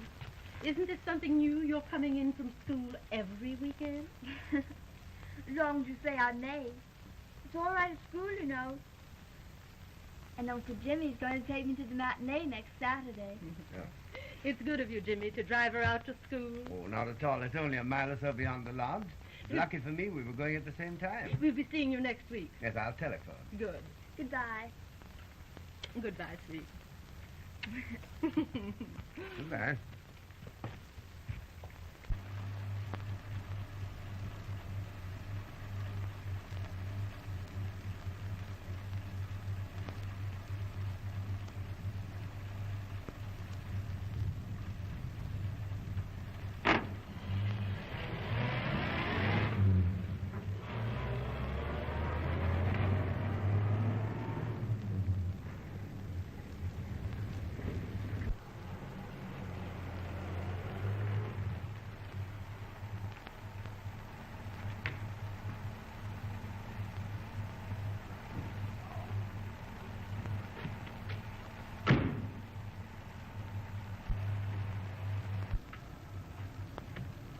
Isn't it something new you're coming in from school every weekend? As long as you say I may. It's all right at school, you know. And Uncle Jimmy's going to take me to the matinee next Saturday. It's good of you, Jimmy, to drive her out to school. Oh, not at all. It's only a mile or so beyond the lodge. Lucky for me, we were going at the same time. We'll be seeing you next week. Yes, I'll telephone. Good. Goodbye. Goodbye, sweet. Goodbye.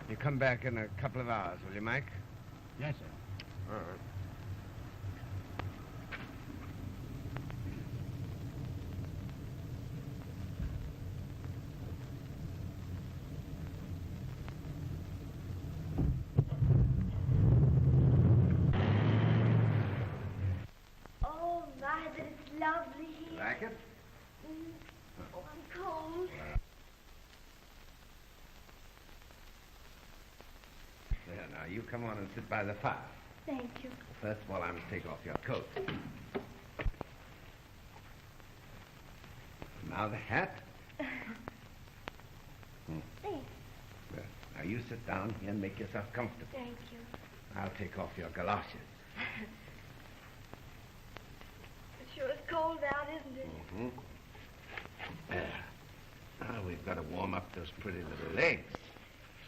You come back in a couple of hours, will you, Mike? Yes, sir. All right. Oh, my, but it's lovely here. Like it? Oh, I'm cold. There, now, you come on and sit by the fire. Thank you. First of all, I must take off your coat. Now the hat. Thanks. Well, now you sit down here and make yourself comfortable. Thank you. I'll take off your galoshes. It sure is cold out, isn't it? Mm-hmm. There. Now we've got to warm up those pretty little legs.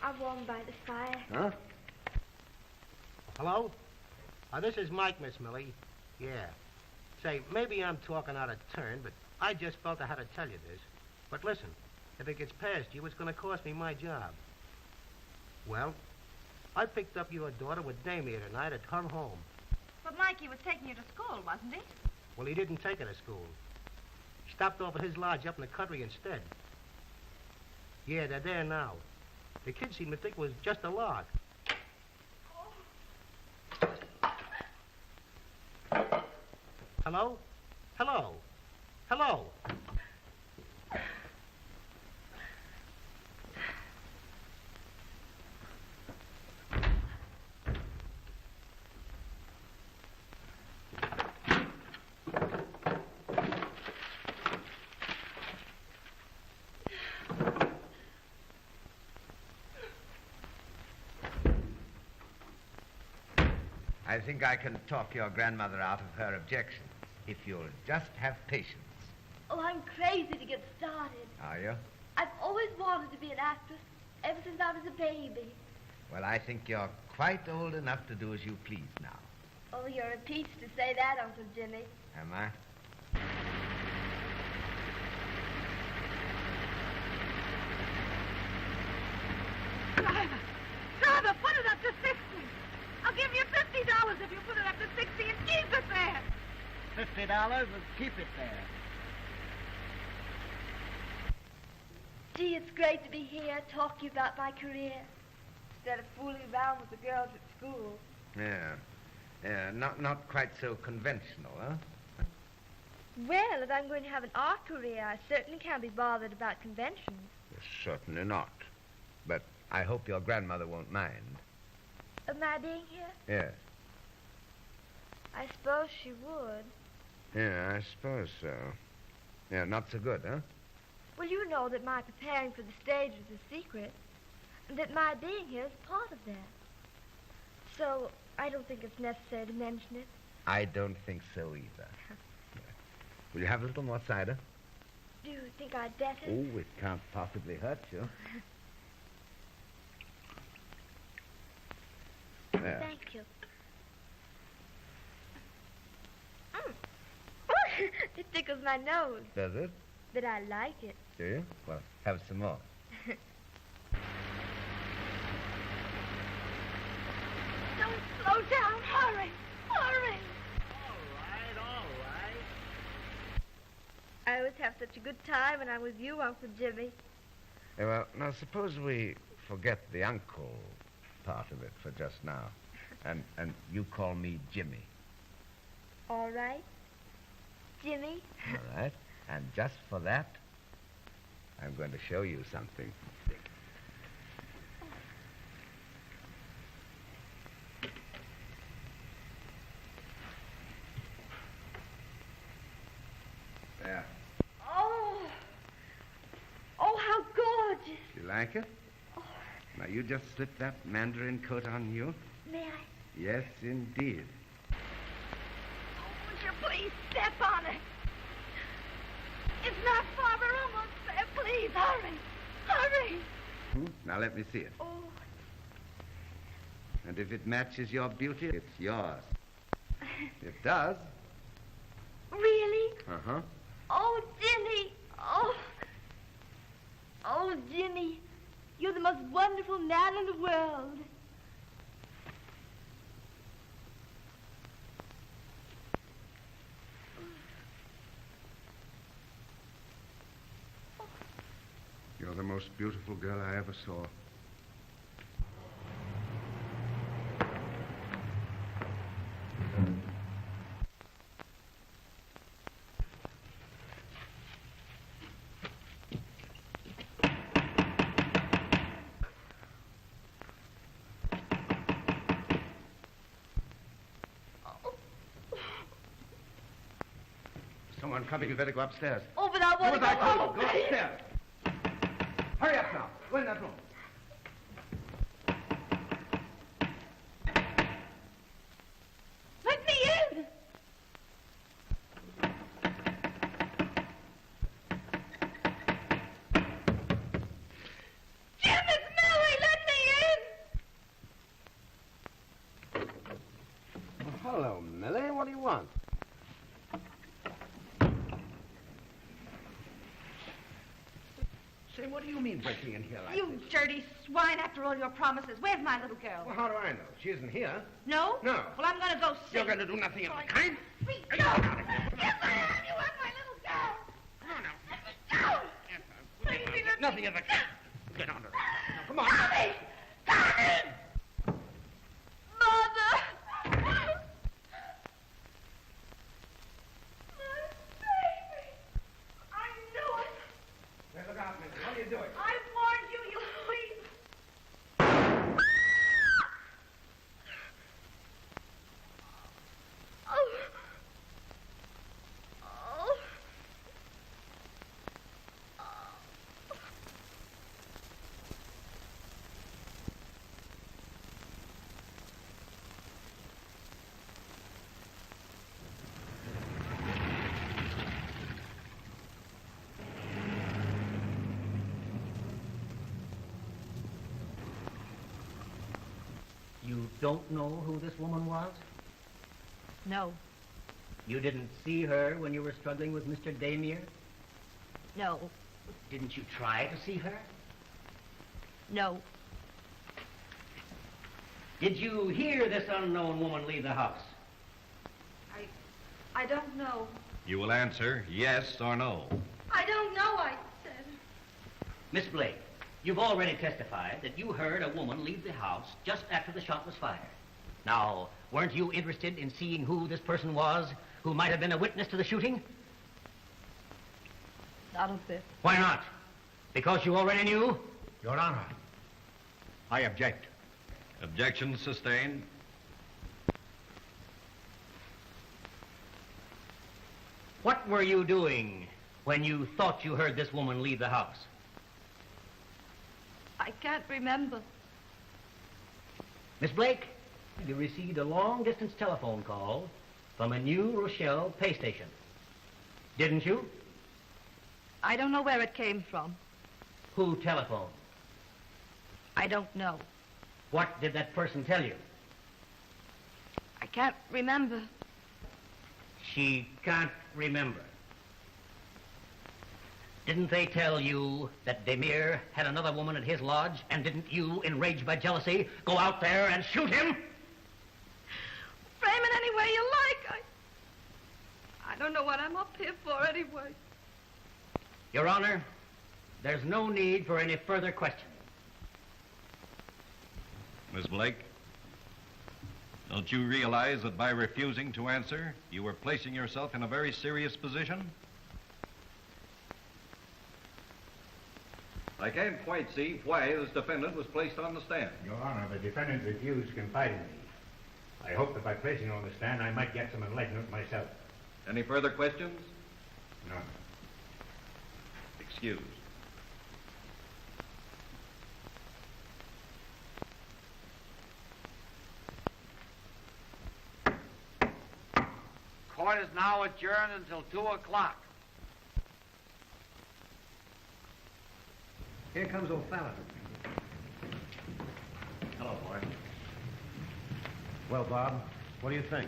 I'm warm by the fire. Huh? Hello? This is Mike, Miss Millie. Yeah. Say, maybe I'm talking out of turn, but I just felt I had to tell you this. But listen, if it gets past you, it's going to cost me my job. Well, I picked up your daughter with Damien tonight at her home. But Mikey was taking you to school, wasn't he? Well, he didn't take her to school. Stopped off at his lodge up in the country instead. Yeah, they're there now. The kids seem to think it was just a lark. Hello? Hello? Hello? I think I can talk your grandmother out of her objections, if you'll just have patience. Oh, I'm crazy to get started. Are you? I've always wanted to be an actress, ever since I was a baby. Well, I think you're quite old enough to do as you please now. Oh, you're a peach to say that, Uncle Jimmy. Am I? Driver, put it up to 60. I'll give you $50 if you put it up to 60 and keep it there. $50 and keep it there. Gee, it's great to be here talking about my career instead of fooling around with the girls at school. Yeah. Yeah, not quite so conventional, huh? Well, if I'm going to have an art career, I certainly can't be bothered about conventions. Certainly not. But I hope your grandmother won't mind. Of my being here? Yes. I suppose she would. Yeah, I suppose so. Yeah, not so good, huh? Well, you know that my preparing for the stage was a secret, and that my being here is part of that. So, I don't think it's necessary to mention it. I don't think so either. Yeah. Will you have a little more cider? Do you think I'd better? Oh, it can't possibly hurt you. There. Thank you. It tickles my nose. Does it? but I like it. Do you? Well, have some more. Don't slow down. Hurry. Hurry. All right. I always have such a good time when I'm with you, Uncle Jimmy. Well, now suppose we forget the uncle part of it for just now. And you call me Jimmy. All right. Jimmy. All right. And just for that, I'm going to show you something. There. Oh, how gorgeous. You like it? Now, you just slip that mandarin coat on you. May I? Yes, indeed. Would you please step on it? It's not far. We're almost there. Please, hurry. Hurry. Now, let me see it. Oh. And if it matches your beauty, it's yours. It does. Really? Uh-huh. Oh, Jimmy. Oh, Jimmy. You're the most wonderful man in the world. You're the most beautiful girl I ever saw. Someone coming. You better go upstairs. Oh, but I want to Do as I go told home. you. Go upstairs. Hurry up now. Go in that room. Let me in. Jim, it's Millie. Let me in. Well, hello, Millie. What do you want? Say, what do you mean breaking in here like You this? dirty swine, after all your promises. Where's my little girl? Well, how do I know? She isn't here. No? No. Well, I'm going to go see. You're going to do nothing of the kind? Yes, I am. You have my little girl. No, no. Let me go. Please, let me Nothing of the kind. Get on to it. Now, come on. Tommy! Tommy! Mother. I knew it. Hey, look out, Millie. What are you doing? I warned you, you please. Oh. Oh. You don't know who this woman was? No. You didn't see her when you were struggling with Mr. Damier? No. Didn't you try to see her? No. Did you hear this unknown woman leave the house? I don't know. You will answer yes or no. I don't know, I said. Miss Blake, you've already testified that you heard a woman leave the house just after the shot was fired. Now, weren't you interested in seeing who this person was who might have been a witness to the shooting? Not a bit. Why not? Because you already knew? Your Honor, I object. Objection sustained. What were you doing when you thought you heard this woman leave the house? I can't remember. Miss Blake, you received a long-distance telephone call from a New Rochelle pay station. Didn't you? I don't know where it came from. Who telephoned? I don't know. What did that person tell you? I can't remember. She can't remember. Didn't they tell you that Demir had another woman at his lodge, and didn't you, enraged by jealousy, go out there and shoot him? Frame it any way you like. I don't know what I'm up here for anyway. Your Honor, there's no need for any further questioning. Miss Blake, don't you realize that by refusing to answer, you were placing yourself in a very serious position? I can't quite see why this defendant was placed on the stand. Your Honor, the defendant refused confiding me. I hope that by placing her on the stand, I might get some enlightenment myself. Any further questions? None. Excused. Court is now adjourned until 2 o'clock. Here comes O'Fallon. Hello, boy. Well, Bob, what do you think?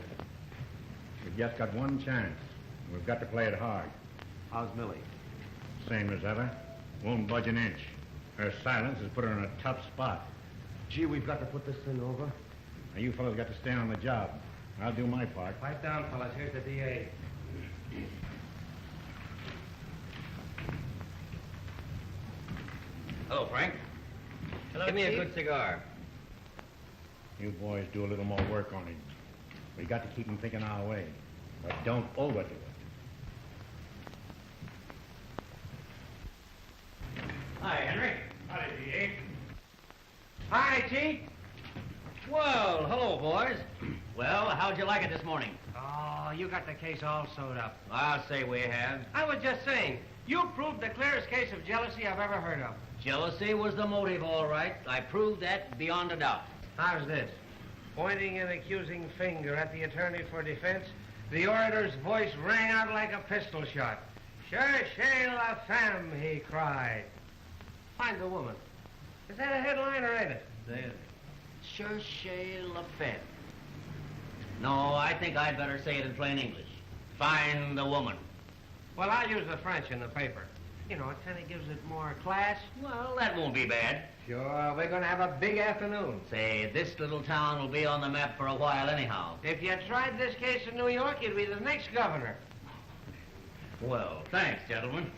We've just got one chance. We've got to play it hard. How's Millie? Same as ever. Won't budge an inch. Her silence has put her in a tough spot. Gee, we've got to put this thing over. Now, you fellows got to stay on the job. I'll do my part. Pipe down, fellas. Here's the DA. Hello, Frank. Hello, Give me a Chief. good cigar. You boys do a little more work on him. We got to keep him thinking our way. But don't overdo it. Hi, Henry. Howdy, D.A. Hi, Chief. Well, hello, boys. Well, how'd you like it this morning? Oh, you got the case all sewed up. I'll say we have. I was just saying, you proved the clearest case of jealousy I've ever heard of. Jealousy was the motive, all right. I proved that beyond a doubt. How's this? Pointing an accusing finger at the attorney for defense, the orator's voice rang out like a pistol shot. Cherchez la femme, he cried. Find the woman. Is that a headline or ain't it? There. Cherchez la femme. No, I think I'd better say it in plain English. Find the woman. Well, I'll use the French in the paper. You know, it kind of gives it more class. Well, that won't be bad. Sure, we're going to have a big afternoon. Say, this little town will be on the map for a while anyhow. If you tried this case in New York, you'd be the next governor. Well, thanks, gentlemen.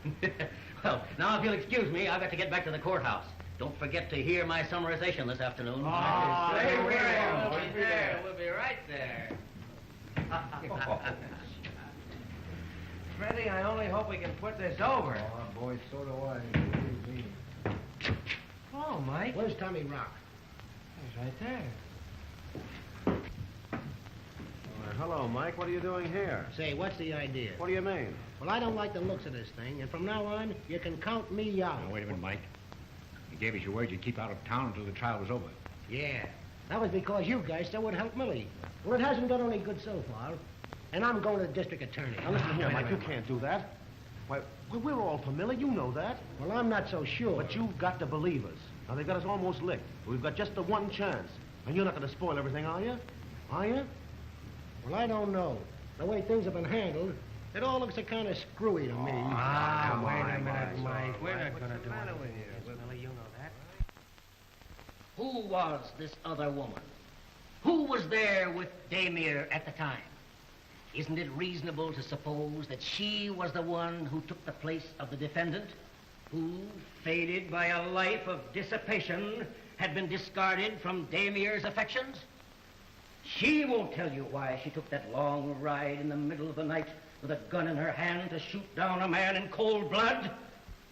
Well, now if you'll excuse me, I've got to get back to the courthouse. Don't forget to hear my summarization this afternoon. Oh, Stay we'll where be there. We'll be right there. Freddie, I only hope we can put this over. Oh, boy, so do I. Oh, Mike. Where's Tommy Rock? He's right there. Hello, Mike. What are you doing here? Say, what's the idea? What do you mean? Well, I don't like the looks of this thing, and from now on, you can count me out. Now, wait a minute, Mike. You gave us your word you'd keep out of town until the trial was over. Yeah. That was because you guys still would help Millie. Well, it hasn't done any good so far, and I'm going to the district attorney. Now, listen here, Mike. You can't do that. Why, we're all for Millie. You know that. Well, I'm not so sure. But you've got to believe us. Now, they've got us almost licked. We've got just the one chance. And you're not going to spoil everything, are you? Are you? Well, I don't know. The way things have been handled, it all looks a kind of screwy to me. Wait a minute, Mike. We're not going to do anything with this, Millie. You know that. Who was this other woman? Who was there with Demir at the time? Isn't it reasonable to suppose that she was the one who took the place of the defendant, who, faded by a life of dissipation, had been discarded from Demir's affections? She won't tell you why she took that long ride in the middle of the night with a gun in her hand to shoot down a man in cold blood.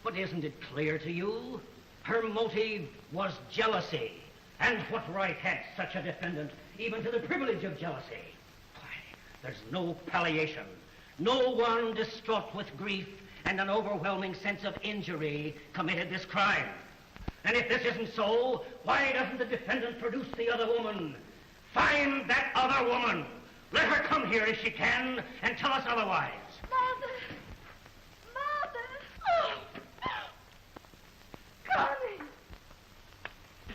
But isn't it clear to you? Her motive was jealousy. And what right had such a defendant even to the privilege of jealousy? Why, there's no palliation. No one distraught with grief and an overwhelming sense of injury committed this crime. And if this isn't so, why doesn't the defendant produce the other woman? Find that other woman. Let her come here if she can and tell us otherwise. Mother! Mother! Oh. Connie!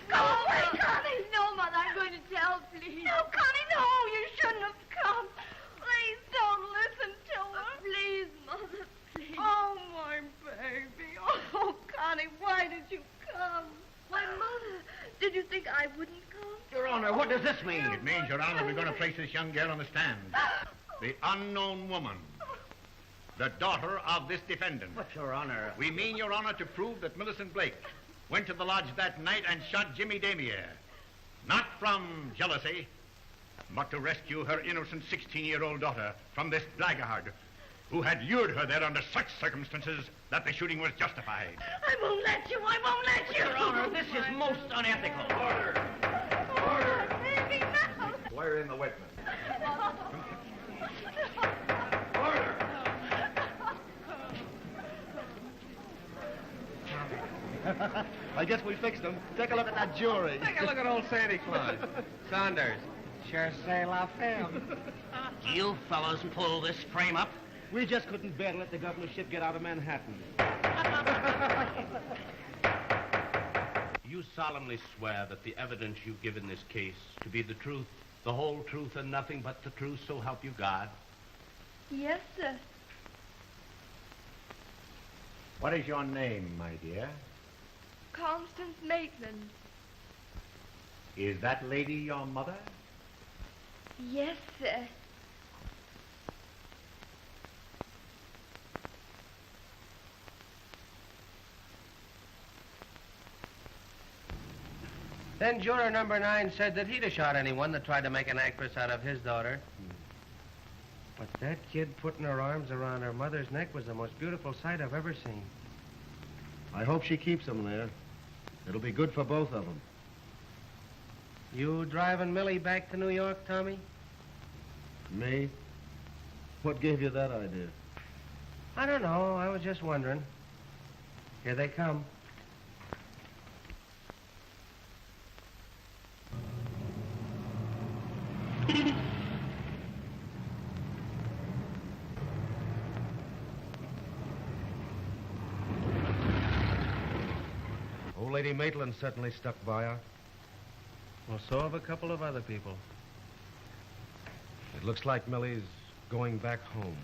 Go away, Connie! No, Mother, I'm going to tell, please. No, Connie, no! You shouldn't have come. Please don't listen to her. Please, Mother, please. Oh, my baby. think I wouldn't come? Your Honor, what does this mean? It means, Your Honor, we're going to place this young girl on the stand. The unknown woman. The daughter of this defendant. But, Your Honor... We mean, Your Honor, to prove that Millicent Blake went to the lodge that night and shot Jimmy Damier. Not from jealousy, but to rescue her innocent 16-year-old daughter from this blackguard who had lured her there under such circumstances that the shooting was justified. I won't let you. I won't let you. Your Honor, this is most unethical. Order! Order! Baby, no. Swear in the witness. I guess we fixed him. Take a look at that jury. Take a look at old Santa Claus. Saunders, sure say la femme. You fellows pull this frame up? We just couldn't bear to let the governorship get out of Manhattan. You solemnly swear that the evidence you give in this case to be the truth, the whole truth, and nothing but the truth, so help you God? Yes, sir. What is your name, my dear? Constance Maitland. Is that lady your mother? Yes, sir. Then juror number 9 said that he'd have shot anyone that tried to make an actress out of his daughter. But that kid putting her arms around her mother's neck was the most beautiful sight I've ever seen. I hope she keeps him there. It'll be good for both of them. You driving Millie back to New York, Tommy? Me? What gave you that idea? I don't know. I was just wondering. Here they come. Old Lady Maitland certainly stuck by her. Well, so have a couple of other people. It looks like Millie's going back home.